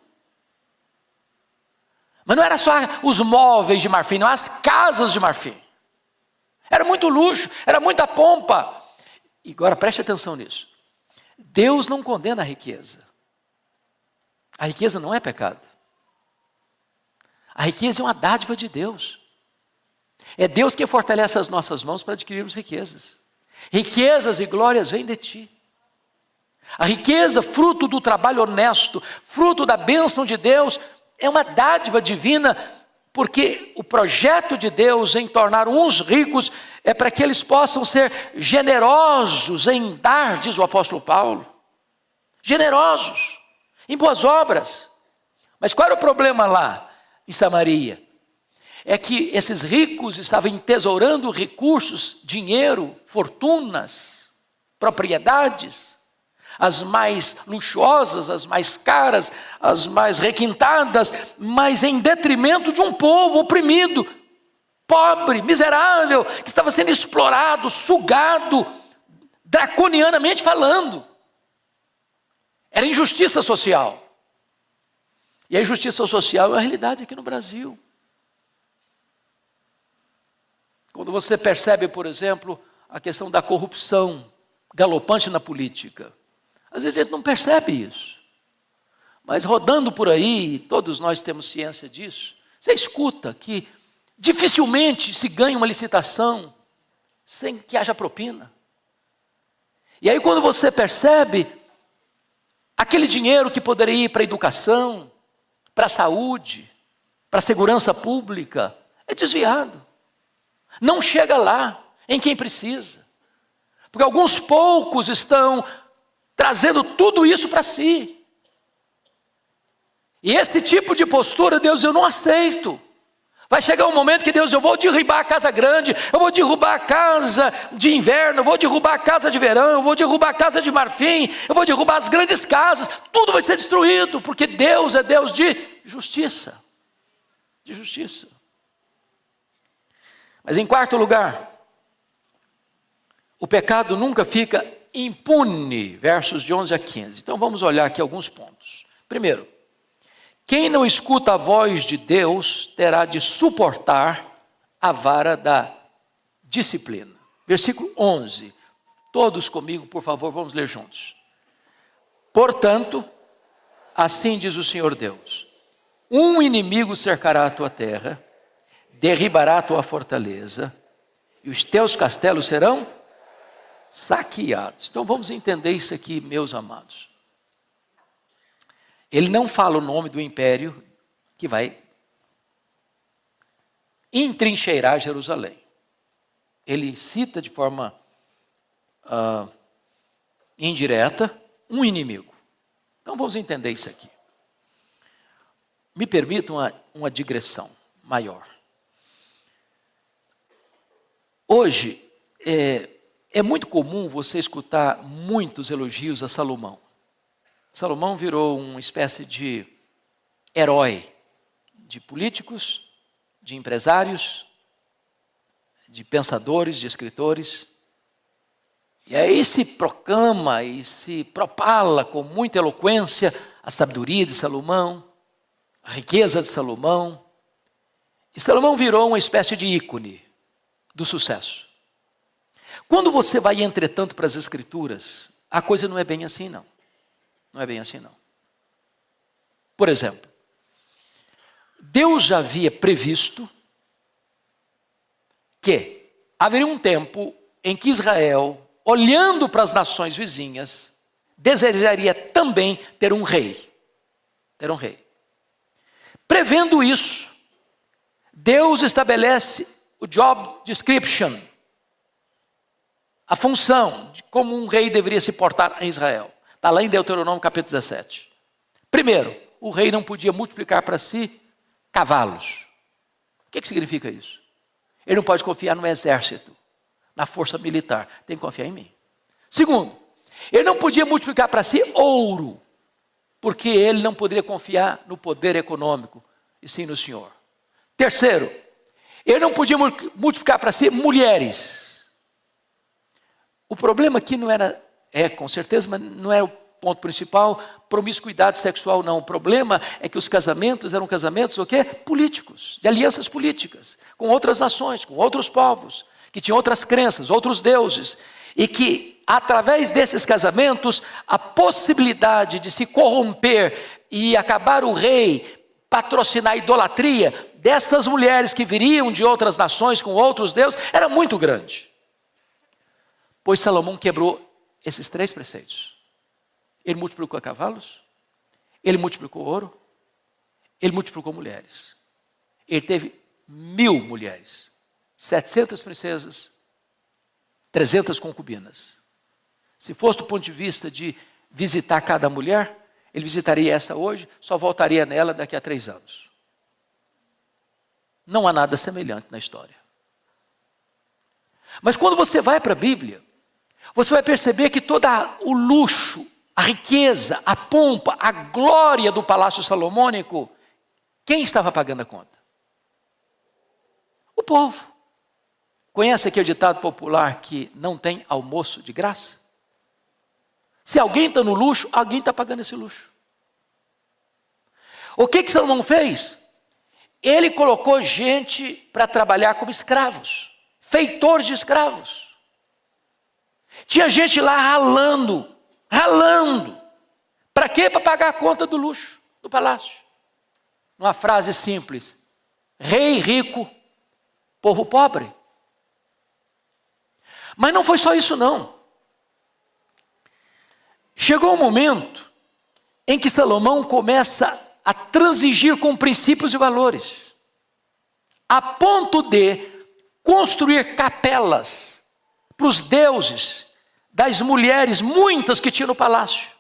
[SPEAKER 1] Mas não era só os móveis de marfim, não, as casas de marfim. Era muito luxo, era muita pompa. E agora preste atenção nisso. Deus não condena a riqueza. A riqueza não é pecado. A riqueza é uma dádiva de Deus. É Deus que fortalece as nossas mãos para adquirirmos riquezas. Riquezas e glórias vêm de ti. A riqueza, fruto do trabalho honesto, fruto da bênção de Deus, é uma dádiva divina, porque o projeto de Deus em tornar uns ricos é para que eles possam ser generosos em dar, diz o apóstolo Paulo. Generosos, em boas obras. Mas qual era o problema lá em Samaria? É que esses ricos estavam entesourando recursos, dinheiro, fortunas, propriedades, as mais luxuosas, as mais caras, as mais requintadas, mas em detrimento de um povo oprimido, pobre, miserável, que estava sendo explorado, sugado, draconianamente falando. Era injustiça social. E a injustiça social é uma realidade aqui no Brasil. Quando você percebe, por exemplo, a questão da corrupção galopante na política, às vezes a gente não percebe isso. Mas rodando por aí, todos nós temos ciência disso, você escuta que dificilmente se ganha uma licitação sem que haja propina. E aí quando você percebe, aquele dinheiro que poderia ir para a educação, para a saúde, para a segurança pública, é desviado. Não chega lá, em quem precisa. Porque alguns poucos estão trazendo tudo isso para si. E esse tipo de postura, Deus, eu não aceito. Vai chegar um momento que Deus, eu vou derrubar a casa grande, eu vou derrubar a casa de inverno, eu vou derrubar a casa de verão, eu vou derrubar a casa de marfim, eu vou derrubar as grandes casas, tudo vai ser destruído, porque Deus é Deus de justiça. De justiça. Mas em quarto lugar, o pecado nunca fica impune, versos de 11 a 15. Então vamos olhar aqui alguns pontos. Primeiro, quem não escuta a voz de Deus terá de suportar a vara da disciplina. Versículo 11. Todos comigo, por favor, vamos ler juntos. Portanto, assim diz o Senhor Deus: um inimigo cercará a tua terra, derribará a tua fortaleza, e os teus castelos serão saqueados. Então vamos entender isso aqui, meus amados. Ele não fala o nome do império que vai entrincheirar Jerusalém. Ele cita de forma indireta um inimigo. Então vamos entender isso aqui. Me permita uma digressão maior. Hoje, é muito comum você escutar muitos elogios a Salomão. Salomão virou uma espécie de herói de políticos, de empresários, de pensadores, de escritores. E aí se proclama e se propala com muita eloquência a sabedoria de Salomão, a riqueza de Salomão. E Salomão virou uma espécie de ícone do sucesso. Quando você vai, entretanto, para as Escrituras, a coisa não é bem assim, não. Não é bem assim, não. Por exemplo, Deus já havia previsto que haveria um tempo em que Israel, olhando para as nações vizinhas, desejaria também ter um rei. Ter um rei. Prevendo isso, Deus estabelece o job description, a função de como um rei deveria se portar em Israel. Está lá em Deuteronômio capítulo 17. Primeiro, o rei não podia multiplicar para si cavalos. O que significa isso? Ele não pode confiar no exército, na força militar. Tem que confiar em mim. Segundo, ele não podia multiplicar para si ouro, porque ele não poderia confiar no poder econômico, e sim no Senhor. Terceiro, ele não podia multiplicar para si mulheres. O problema aqui não era, com certeza, mas não era o ponto principal, promiscuidade sexual não. O problema é que os casamentos eram casamentos, o quê? Políticos, de alianças políticas, com outras nações, com outros povos, que tinham outras crenças, outros deuses, e que, através desses casamentos, a possibilidade de se corromper e acabar o rei, patrocinar a idolatria dessas mulheres que viriam de outras nações com outros deuses, era muito grande. Pois Salomão quebrou esses 3 preceitos. Ele multiplicou cavalos, ele multiplicou ouro, ele multiplicou mulheres. Ele teve 1000 mulheres, 700 princesas, 300 concubinas. Se fosse do ponto de vista de visitar cada mulher, ele visitaria essa hoje, só voltaria nela daqui a 3 anos. Não há nada semelhante na história. Mas quando você vai para a Bíblia, você vai perceber que todo o luxo, a riqueza, a pompa, a glória do palácio salomônico, quem estava pagando a conta? O povo. Conhece aquele ditado popular que não tem almoço de graça? Se alguém está no luxo, alguém está pagando esse luxo. O que Salomão fez? Ele colocou gente para trabalhar como escravos, feitores de escravos. Tinha gente lá ralando. Para quê? Para pagar a conta do luxo do palácio. Uma frase simples: rei rico, povo pobre. Mas não foi só isso não. Chegou um momento em que Salomão começa a transigir com princípios e valores, a ponto de construir capelas para os deuses das mulheres, muitas que tinha no palácio.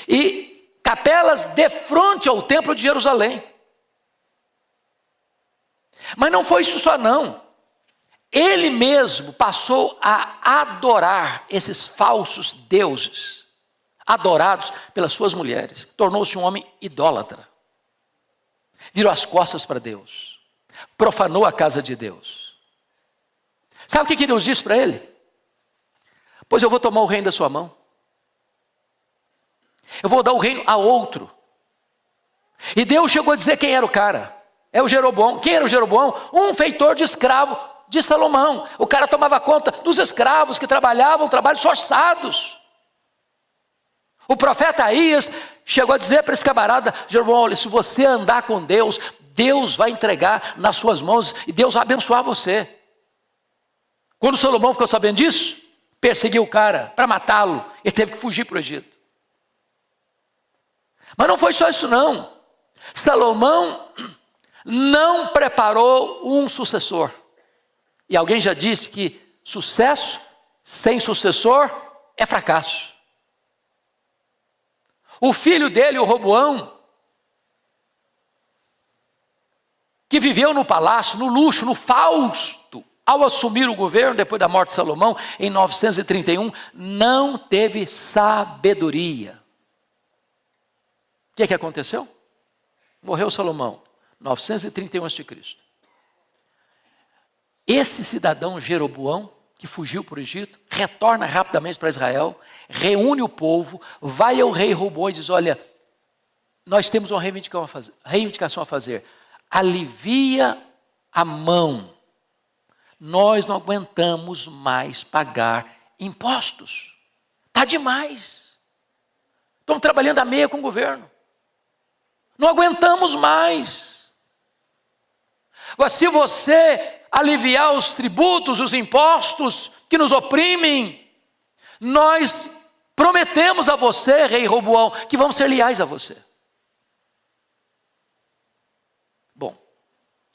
[SPEAKER 1] E capelas de frente ao templo de Jerusalém. Mas não foi isso só não. Ele mesmo passou a adorar esses falsos deuses, adorados pelas suas mulheres. Tornou-se um homem idólatra. Virou as costas para Deus. Profanou a casa de Deus. Sabe o que Deus disse para ele? Pois eu vou tomar o reino da sua mão. Eu vou dar o reino a outro. E Deus chegou a dizer quem era o cara. É o Jeroboão. Quem era o Jeroboão? Um feitor de escravo de Salomão. O cara tomava conta dos escravos que trabalhavam trabalhos forçados. O profeta Aías chegou a dizer para esse camarada: Jeroboão, olha, se você andar com Deus, Deus vai entregar nas suas mãos e Deus vai abençoar você. Quando Salomão ficou sabendo disso, perseguiu o cara para matá-lo. Ele teve que fugir para o Egito. Mas não foi só isso não. Salomão não preparou um sucessor. E alguém já disse que sucesso sem sucessor é fracasso. O filho dele, o Roboão, que viveu no palácio, no luxo, no fausto, ao assumir o governo depois da morte de Salomão, em 931, não teve sabedoria. O que aconteceu? Morreu Salomão, 931 a.C. Esse cidadão Jeroboão, que fugiu para o Egito, retorna rapidamente para Israel, reúne o povo, vai ao rei Roboão e diz: olha, nós temos uma reivindicação a fazer. Alivia a mão. Nós não aguentamos mais pagar impostos. Está demais. Estamos trabalhando a meia com o governo. Não aguentamos mais. Agora, se você aliviar os tributos, os impostos que nos oprimem, nós prometemos a você, rei Roboão, que vamos ser leais a você. Bom,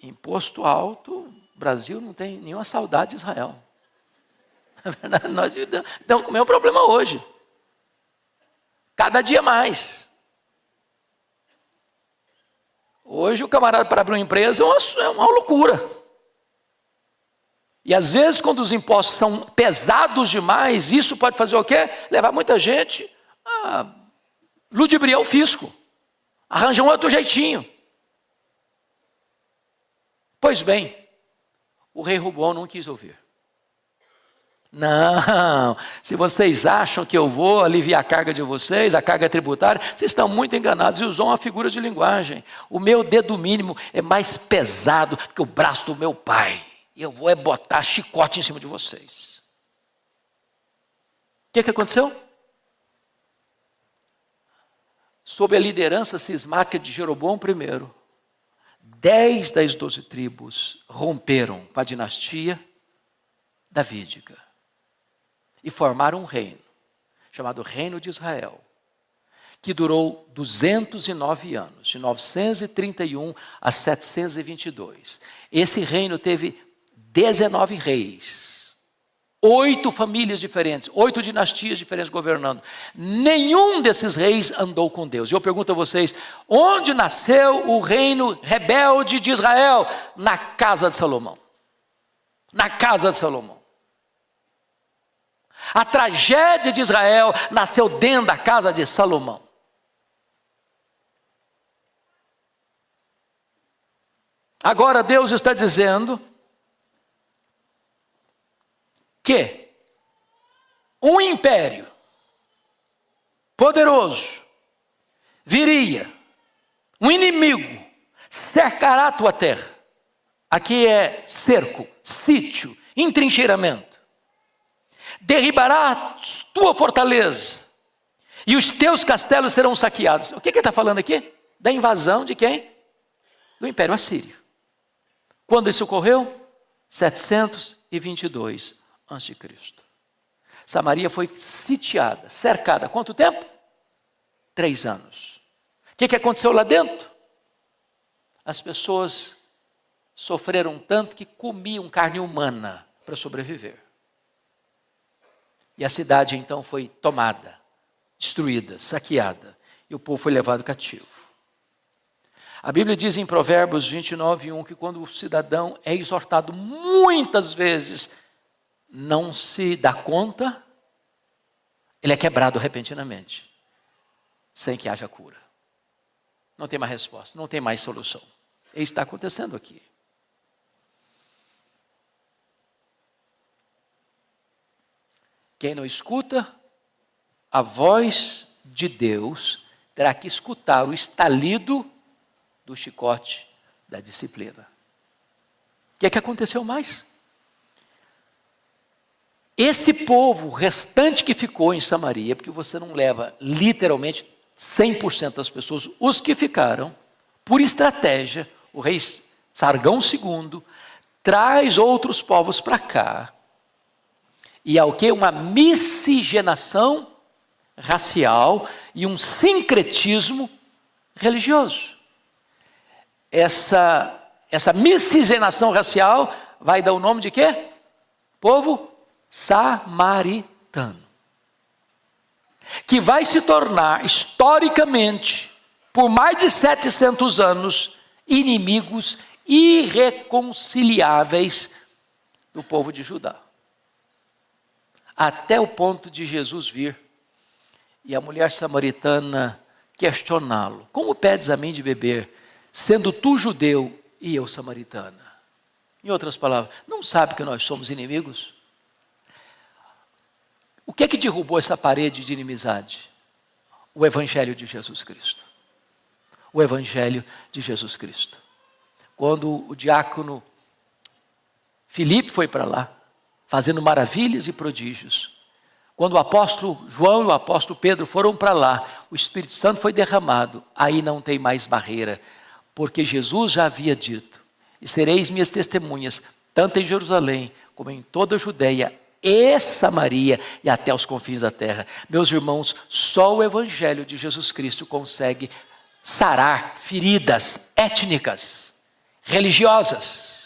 [SPEAKER 1] imposto alto, o Brasil não tem nenhuma saudade de Israel. Na verdade, nós estamos com o mesmo problema hoje. Cada dia mais. Hoje o camarada para abrir uma empresa é uma loucura. E às vezes quando os impostos são pesados demais, isso pode fazer o quê? Levar muita gente a ludibriar o fisco. Arranjar um outro jeitinho. Pois bem, o rei Roboão não quis ouvir. Não, se vocês acham que eu vou aliviar a carga de vocês, a carga tributária, vocês estão muito enganados e usam uma figura de linguagem. O meu dedo mínimo é mais pesado que o braço do meu pai. E eu vou botar chicote em cima de vocês. O que aconteceu? Sob a liderança cismática de Jeroboão I, 10 das 12 tribos romperam com a dinastia davídica e formaram um reino, chamado Reino de Israel, que durou 209 anos, de 931 a 722. Esse reino teve 19 reis, 8 famílias diferentes, 8 dinastias diferentes governando. Nenhum desses reis andou com Deus. E eu pergunto a vocês, onde nasceu o reino rebelde de Israel? Na casa de Salomão. Na casa de Salomão. A tragédia de Israel nasceu dentro da casa de Salomão. Agora Deus está dizendo que um império poderoso viria, um inimigo cercará a tua terra. Aqui é cerco, sítio, entrincheiramento. Derribará a tua fortaleza e os teus castelos serão saqueados. O que ele está falando aqui? Da invasão de quem? Do Império Assírio. Quando isso ocorreu? 722 a.C. Samaria foi sitiada, cercada. Quanto tempo? 3 anos. O que aconteceu lá dentro? As pessoas sofreram tanto que comiam carne humana para sobreviver. E a cidade então foi tomada, destruída, saqueada. E o povo foi levado cativo. A Bíblia diz em Provérbios 29:1 que quando o cidadão é exortado muitas vezes, não se dá conta, ele é quebrado repentinamente, sem que haja cura. Não tem mais resposta, não tem mais solução. Isso está acontecendo aqui. Quem não escuta a voz de Deus, terá que escutar o estalido do chicote da disciplina. O que aconteceu mais? Esse povo restante que ficou em Samaria, porque você não leva literalmente 100% das pessoas, os que ficaram, por estratégia, o rei Sargão II traz outros povos para cá. E há o quê? Uma miscigenação racial e um sincretismo religioso. Essa miscigenação racial vai dar o nome de quê? Povo samaritano. Que vai se tornar, historicamente, por mais de 700 anos, inimigos irreconciliáveis do povo de Judá. Até o ponto de Jesus vir e a mulher samaritana questioná-lo: como pedes a mim de beber, sendo tu judeu e eu samaritana? Em outras palavras, não sabe que nós somos inimigos? O que é que derrubou essa parede de inimizade? O Evangelho de Jesus Cristo. O Evangelho de Jesus Cristo. Quando o diácono Filipe foi para lá, fazendo maravilhas e prodígios, quando o apóstolo João e o apóstolo Pedro foram para lá, o Espírito Santo foi derramado, aí não tem mais barreira, porque Jesus já havia dito: e sereis minhas testemunhas, tanto em Jerusalém, como em toda a Judeia e Samaria, e até os confins da terra. Meus irmãos, só o Evangelho de Jesus Cristo consegue sarar feridas étnicas, religiosas.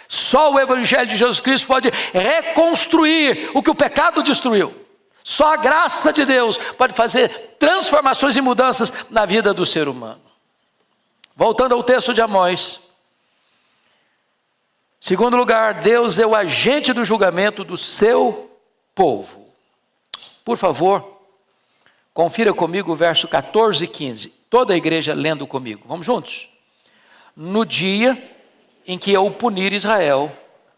[SPEAKER 1] Só o Evangelho de Jesus Cristo pode reconstruir o que o pecado destruiu. Só a graça de Deus pode fazer transformações e mudanças na vida do ser humano. Voltando ao texto de Amós. Segundo lugar, Deus é o agente do julgamento do seu povo. Por favor, confira comigo o verso 14 e 15. Toda a igreja lendo comigo. Vamos juntos? No dia em que eu punir Israel,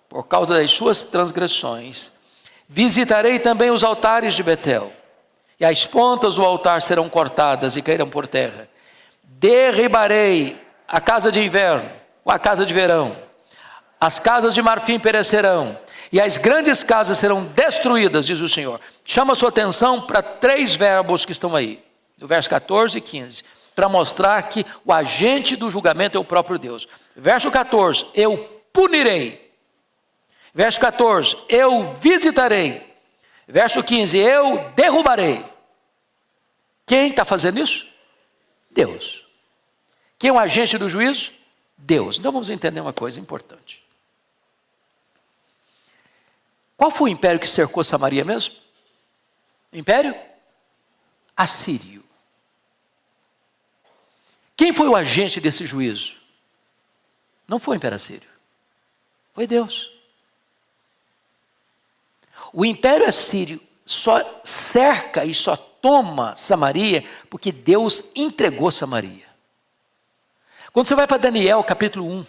[SPEAKER 1] por causa das suas transgressões, visitarei também os altares de Betel, e as pontas do altar serão cortadas e cairão por terra. Derribarei a casa de inverno, ou a casa de verão. As casas de marfim perecerão, e as grandes casas serão destruídas, diz o Senhor. Chama a sua atenção para 3 verbos que estão aí, no verso 14 e 15, para mostrar que o agente do julgamento é o próprio Deus. Verso 14, eu punirei. Verso 14, eu visitarei. Verso 15, eu derrubarei. Quem está fazendo isso? Deus. Quem é o agente do juízo? Deus. Então vamos entender uma coisa importante. Qual foi o império que cercou Samaria mesmo? Império Assírio. Quem foi o agente desse juízo? Não foi o Império Assírio. Foi Deus. O Império Assírio só cerca e só toma Samaria porque Deus entregou Samaria. Quando você vai para Daniel capítulo 1,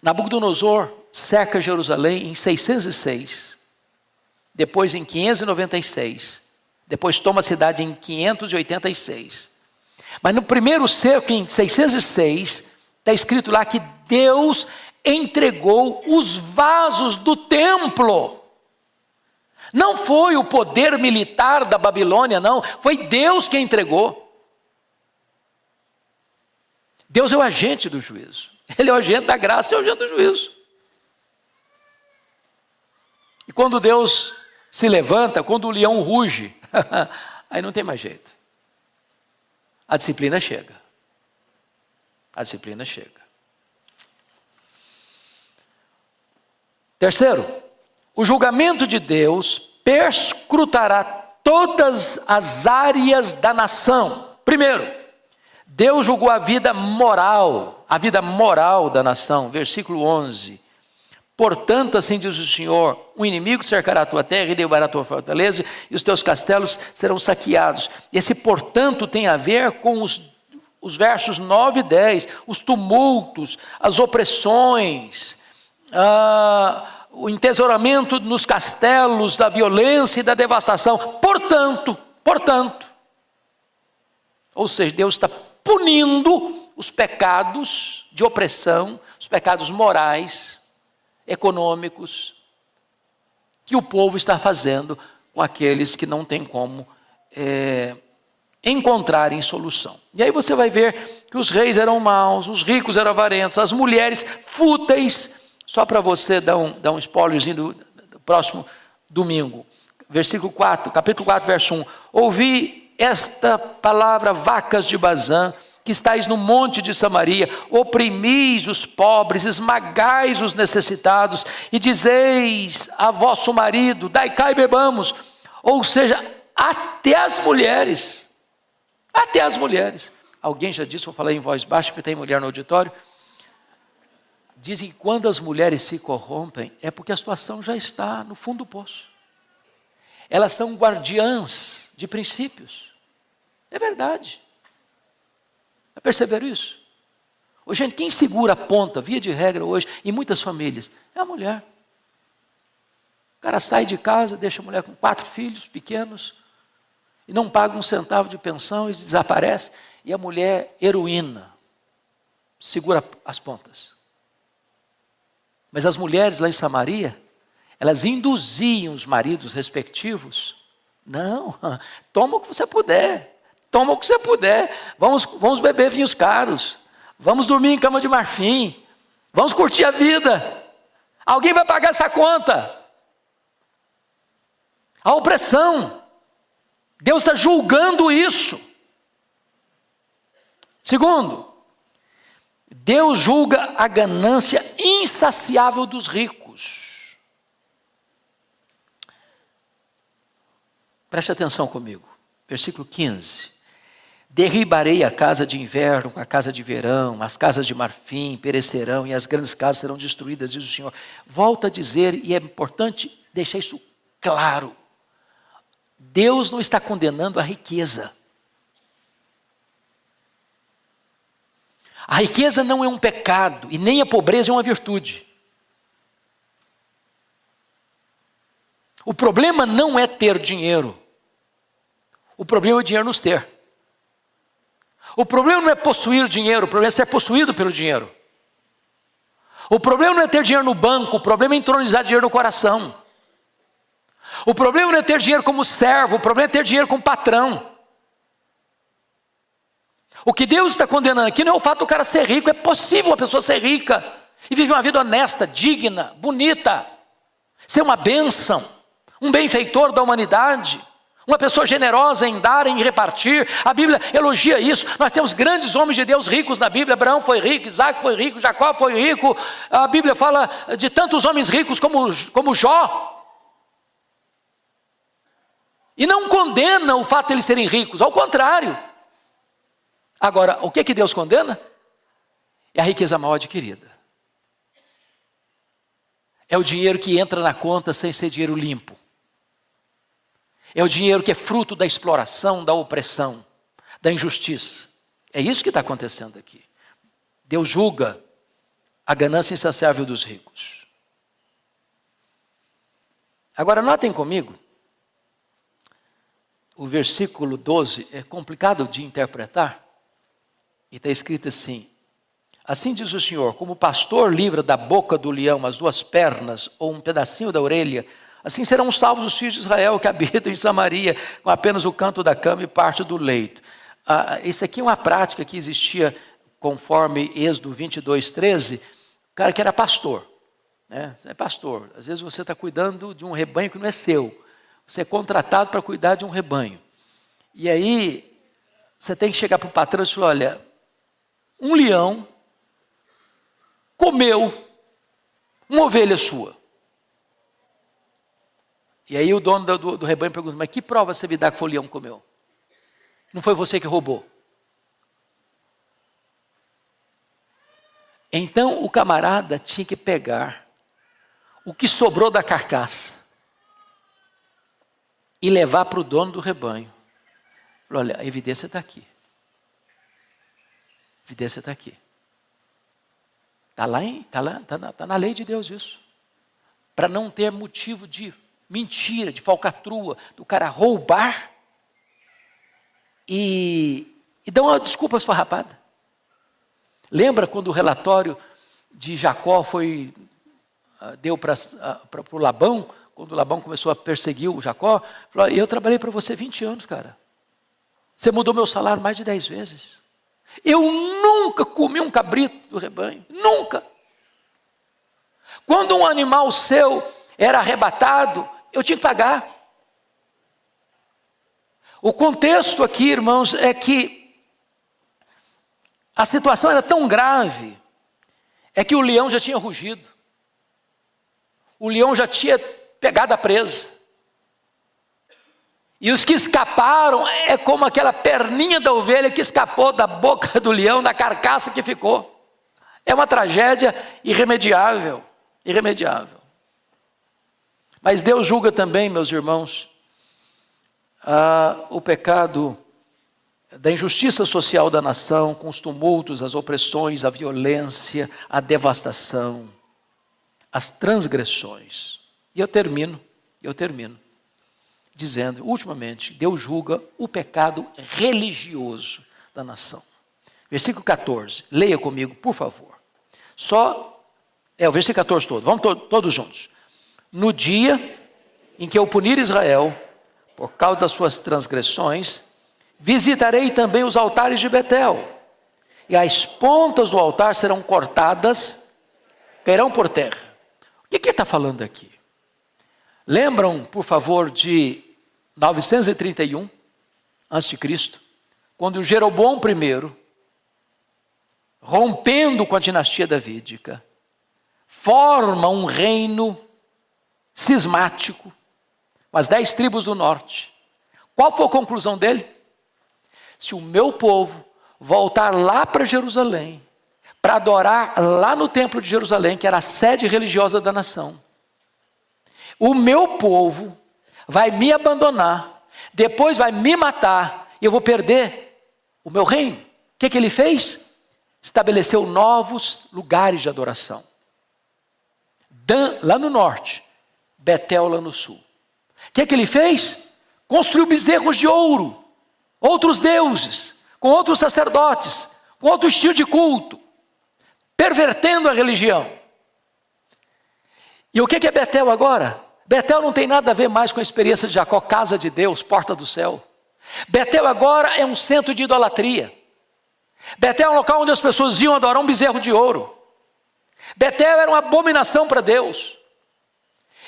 [SPEAKER 1] Nabucodonosor cerca Jerusalém em 606, depois em 596, depois toma a cidade em 586. Mas no primeiro cerco, em 606, está escrito lá que Deus entregou os vasos do templo. Não foi o poder militar da Babilônia, não, foi Deus que entregou. Deus é o agente do juízo. Ele é o agente da graça e é o agente do juízo. E quando Deus se levanta, quando o leão ruge, aí não tem mais jeito. A disciplina chega. A disciplina chega. Terceiro, o julgamento de Deus perscrutará todas as áreas da nação. Primeiro, Deus julgou a vida moral da nação. Versículo 11. Portanto, assim diz o Senhor, um inimigo cercará a tua terra e derrubará a tua fortaleza, e os teus castelos serão saqueados. Esse portanto tem a ver com os versos 9 e 10, os tumultos, as opressões, o entesouramento nos castelos, da violência e da devastação. Portanto, ou seja, Deus está punindo os pecados de opressão, os pecados morais, econômicos, que o povo está fazendo com aqueles que não tem como encontrarem solução. E aí você vai ver que os reis eram maus, os ricos eram avarentos, as mulheres fúteis. Só para você dar um spoilerzinho do próximo domingo. Versículo 4, capítulo 4, verso 1. Ouvi esta palavra, vacas de Bazã, que estáis no monte de Samaria, oprimis os pobres, esmagais os necessitados, e dizeis a vosso marido, dai cá e bebamos. Ou seja, até as mulheres. Alguém já disse, vou falar em voz baixa, porque tem mulher no auditório. Dizem que quando as mulheres se corrompem, é porque a situação já está no fundo do poço. Elas são guardiãs de princípios. É verdade. Já perceberam isso? Hoje, gente, quem segura a ponta, via de regra hoje, em muitas famílias, é a mulher. O cara sai de casa, deixa a mulher com 4 filhos pequenos, e não paga um centavo de pensão, e desaparece, e a mulher, heroína, segura as pontas. Mas as mulheres lá em Samaria, elas induziam os maridos respectivos. Não, toma o que você puder. Vamos beber vinhos caros. Vamos dormir em cama de marfim. Vamos curtir a vida. Alguém vai pagar essa conta. A opressão. Deus está julgando isso. Segundo, Deus julga a ganância insaciável dos ricos. Preste atenção comigo. Versículo 15. Derribarei a casa de inverno com a casa de verão, as casas de marfim perecerão e as grandes casas serão destruídas, diz o Senhor. Volto a dizer, e é importante deixar isso claro. Deus não está condenando a riqueza. A riqueza não é um pecado e nem a pobreza é uma virtude. O problema não é ter dinheiro. O problema é o dinheiro nos ter. O problema não é possuir dinheiro, o problema é ser possuído pelo dinheiro. O problema não é ter dinheiro no banco, o problema é entronizar dinheiro no coração. O problema não é ter dinheiro como servo, o problema é ter dinheiro como patrão. O que Deus está condenando aqui não é o fato do cara ser rico. É possível uma pessoa ser rica e viver uma vida honesta, digna, bonita, ser uma bênção, um benfeitor da humanidade, uma pessoa generosa em dar, em repartir. A Bíblia elogia isso. Nós temos grandes homens de Deus ricos na Bíblia. Abraão foi rico, Isaac foi rico, Jacó foi rico. A Bíblia fala de tantos homens ricos como Jó. E não condena o fato de eles serem ricos, ao contrário. Agora, o que Deus condena? É a riqueza mal adquirida. É o dinheiro que entra na conta sem ser dinheiro limpo. É o dinheiro que é fruto da exploração, da opressão, da injustiça. É isso que está acontecendo aqui. Deus julga a ganância insaciável dos ricos. Agora notem comigo, o versículo 12 é complicado de interpretar. E está escrito assim: assim diz o Senhor, como o pastor livra da boca do leão as duas pernas ou um pedacinho da orelha, assim serão salvos os filhos de Israel que habitam em Samaria com apenas o canto da cama e parte do leito. Isso aqui é uma prática que existia conforme Êxodo 22:13, o cara que era pastor, né? Você é pastor, às vezes você está cuidando de um rebanho que não é seu, você é contratado para cuidar de um rebanho, e aí você tem que chegar para o patrão e falar: olha, um leão comeu uma ovelha sua. E aí o dono do rebanho pergunta: mas que prova você me dá que foi o leão que comeu? Não foi você que roubou? Então o camarada tinha que pegar o que sobrou da carcaça e levar para o dono do rebanho. Olha, a evidência está aqui. A evidência está aqui. Está na lei de Deus isso. Para não ter motivo de mentira, de falcatrua, do cara roubar e dar uma desculpa esfarrapada. Lembra quando o relatório de Jacó deu para o Labão, quando o Labão começou a perseguir o Jacó? Falou: eu trabalhei para você 20 anos, cara. Você mudou meu salário mais de 10 vezes. Eu nunca comi um cabrito do rebanho, nunca. Quando um animal seu era arrebatado, eu tinha que pagar. O contexto aqui, irmãos, é que a situação era tão grave, é que o leão já tinha rugido, o leão já tinha pegado a presa, e os que escaparam é como aquela perninha da ovelha que escapou da boca do leão, da carcaça que ficou. É uma tragédia irremediável, irremediável. Mas Deus julga também, meus irmãos, o pecado da injustiça social da nação, com os tumultos, as opressões, a violência, a devastação, as transgressões. E eu termino dizendo, ultimamente, Deus julga o pecado religioso da nação. Versículo 14, leia comigo, por favor. O versículo 14 todo, vamos todos juntos. No dia em que eu punir Israel, por causa das suas transgressões, visitarei também os altares de Betel, e as pontas do altar serão cortadas, cairão por terra. O que ele está falando aqui? Lembram, por favor, de 931 a.C., quando Jeroboão I, rompendo com a dinastia davídica, forma um reino cismático, com as 10 tribos do norte. Qual foi a conclusão dele? Se o meu povo voltar lá para Jerusalém, para adorar lá no templo de Jerusalém, que era a sede religiosa da nação, o meu povo vai me abandonar, depois vai me matar, e eu vou perder o meu reino. O que ele fez? Estabeleceu novos lugares de adoração. Dan, lá no norte, Betel lá no sul. O que ele fez? Construiu bezerros de ouro, outros deuses, com outros sacerdotes, com outro estilo de culto, pervertendo a religião. E o que é Betel agora? Betel não tem nada a ver mais com a experiência de Jacó, casa de Deus, porta do céu. Betel agora é um centro de idolatria. Betel é um local onde as pessoas iam adorar um bezerro de ouro. Betel era uma abominação para Deus.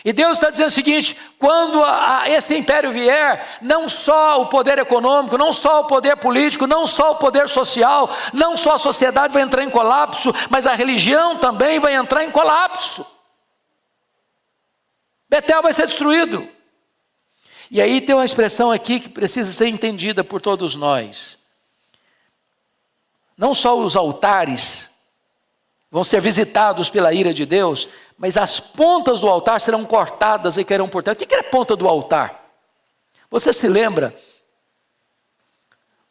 [SPEAKER 1] E Deus está dizendo o seguinte: quando esse império vier, não só o poder econômico, não só o poder político, não só o poder social, não só a sociedade vai entrar em colapso, mas a religião também vai entrar em colapso. Betel vai ser destruído. E aí tem uma expressão aqui que precisa ser entendida por todos nós. Não só os altares vão ser visitados pela ira de Deus, mas as pontas do altar serão cortadas e cairão por terra. O que é a ponta do altar? Você se lembra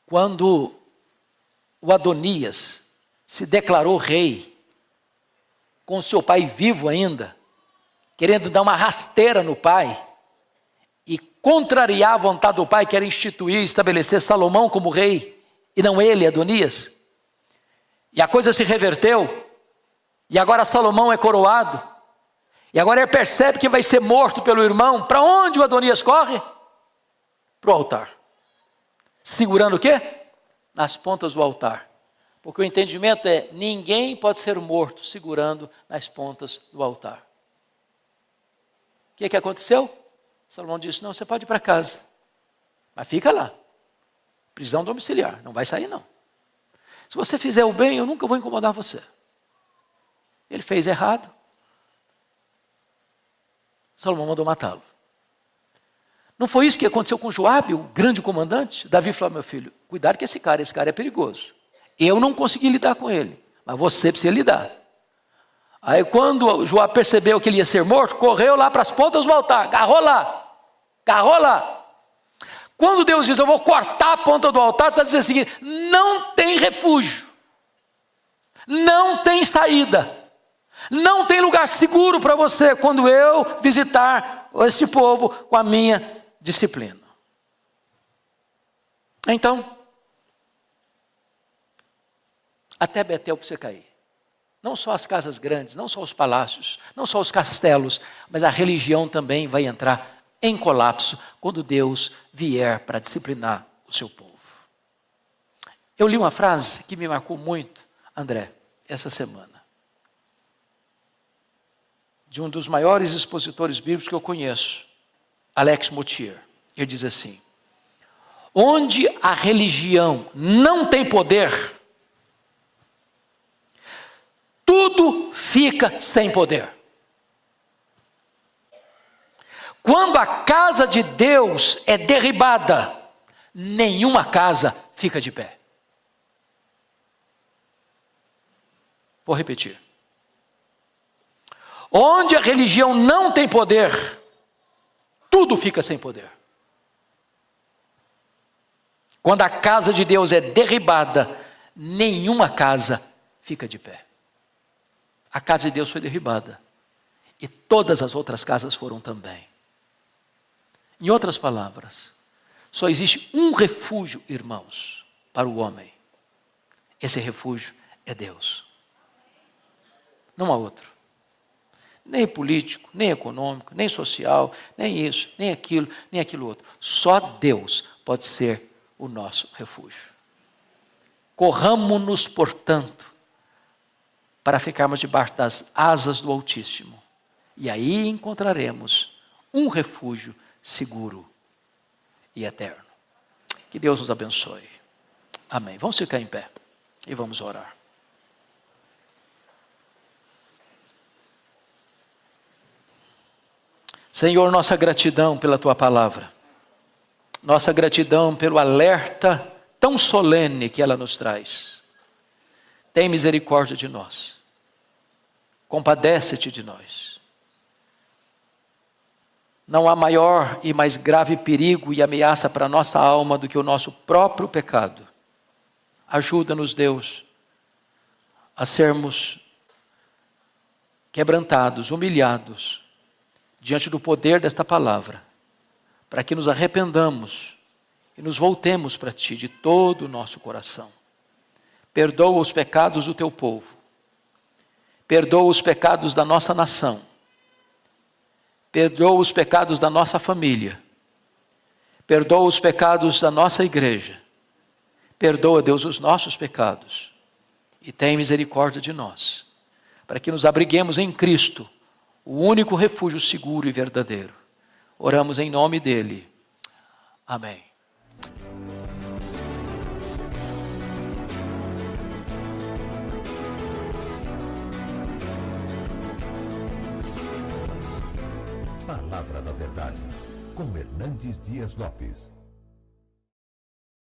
[SPEAKER 1] quando o Adonias se declarou rei, com seu pai vivo ainda, querendo dar uma rasteira no pai, e contrariar a vontade do pai, que era instituir e estabelecer Salomão como rei, e não ele, Adonias? E a coisa se reverteu, e agora Salomão é coroado, e agora ele percebe que vai ser morto pelo irmão. Para onde o Adonias corre? Para o altar. Segurando o quê? Nas pontas do altar. Porque o entendimento é, ninguém pode ser morto segurando nas pontas do altar. O que aconteceu? Salomão disse, não, você pode ir para casa, mas fica lá. Prisão domiciliar, não vai sair não. Se você fizer o bem, eu nunca vou incomodar você. Ele fez errado. Salomão mandou matá-lo. Não foi isso que aconteceu com Joabe, o grande comandante? Davi falou, meu filho, cuidado com esse cara é perigoso. Eu não consegui lidar com ele, mas você precisa lidar. Aí quando Joabe percebeu que ele ia ser morto, correu lá para as pontas do altar, agarrou lá. Quando Deus diz, eu vou cortar a ponta do altar, está dizendo o seguinte, não tem refúgio, não tem saída, não tem lugar seguro para você quando eu visitar este povo com a minha disciplina. Então, até Betel para você cair. Não só as casas grandes, não só os palácios, não só os castelos, mas a religião também vai entrar em colapso quando Deus vier para disciplinar o seu povo. Eu li uma frase que me marcou muito, André, essa semana. De um dos maiores expositores bíblicos que eu conheço, Alex Motyer. Ele diz assim, onde a religião não tem poder, tudo fica sem poder. Quando a casa de Deus é derribada, nenhuma casa fica de pé. Vou repetir. Onde a religião não tem poder, tudo fica sem poder. Quando a casa de Deus é derribada, nenhuma casa fica de pé. A casa de Deus foi derribada. E todas as outras casas foram também. Em outras palavras, só existe um refúgio, irmãos, para o homem. Esse refúgio é Deus. Não há outro. Nem político, nem econômico, nem social, nem isso, nem aquilo outro. Só Deus pode ser o nosso refúgio. Corramo-nos, portanto, para ficarmos debaixo das asas do Altíssimo. E aí encontraremos um refúgio seguro e eterno. Que Deus nos abençoe. Amém. Vamos ficar em pé e vamos orar. Senhor, nossa gratidão pela Tua palavra. Nossa gratidão pelo alerta tão solene que ela nos traz. Tem misericórdia de nós. Compadece-te de nós. Não há maior e mais grave perigo e ameaça para a nossa alma do que o nosso próprio pecado. Ajuda-nos, Deus, a sermos quebrantados, humilhados, diante do poder desta palavra, para que nos arrependamos e nos voltemos para Ti de todo o nosso coração. Perdoa os pecados do Teu povo. Perdoa os pecados da nossa nação. Perdoa os pecados da nossa família. Perdoa os pecados da nossa igreja. Perdoa, Deus, os nossos pecados. E tem misericórdia de nós, para que nos abriguemos em Cristo, o único refúgio seguro e verdadeiro. Oramos em nome dEle. Amém.
[SPEAKER 2] Palavra da Verdade, com Hernandes Dias Lopes.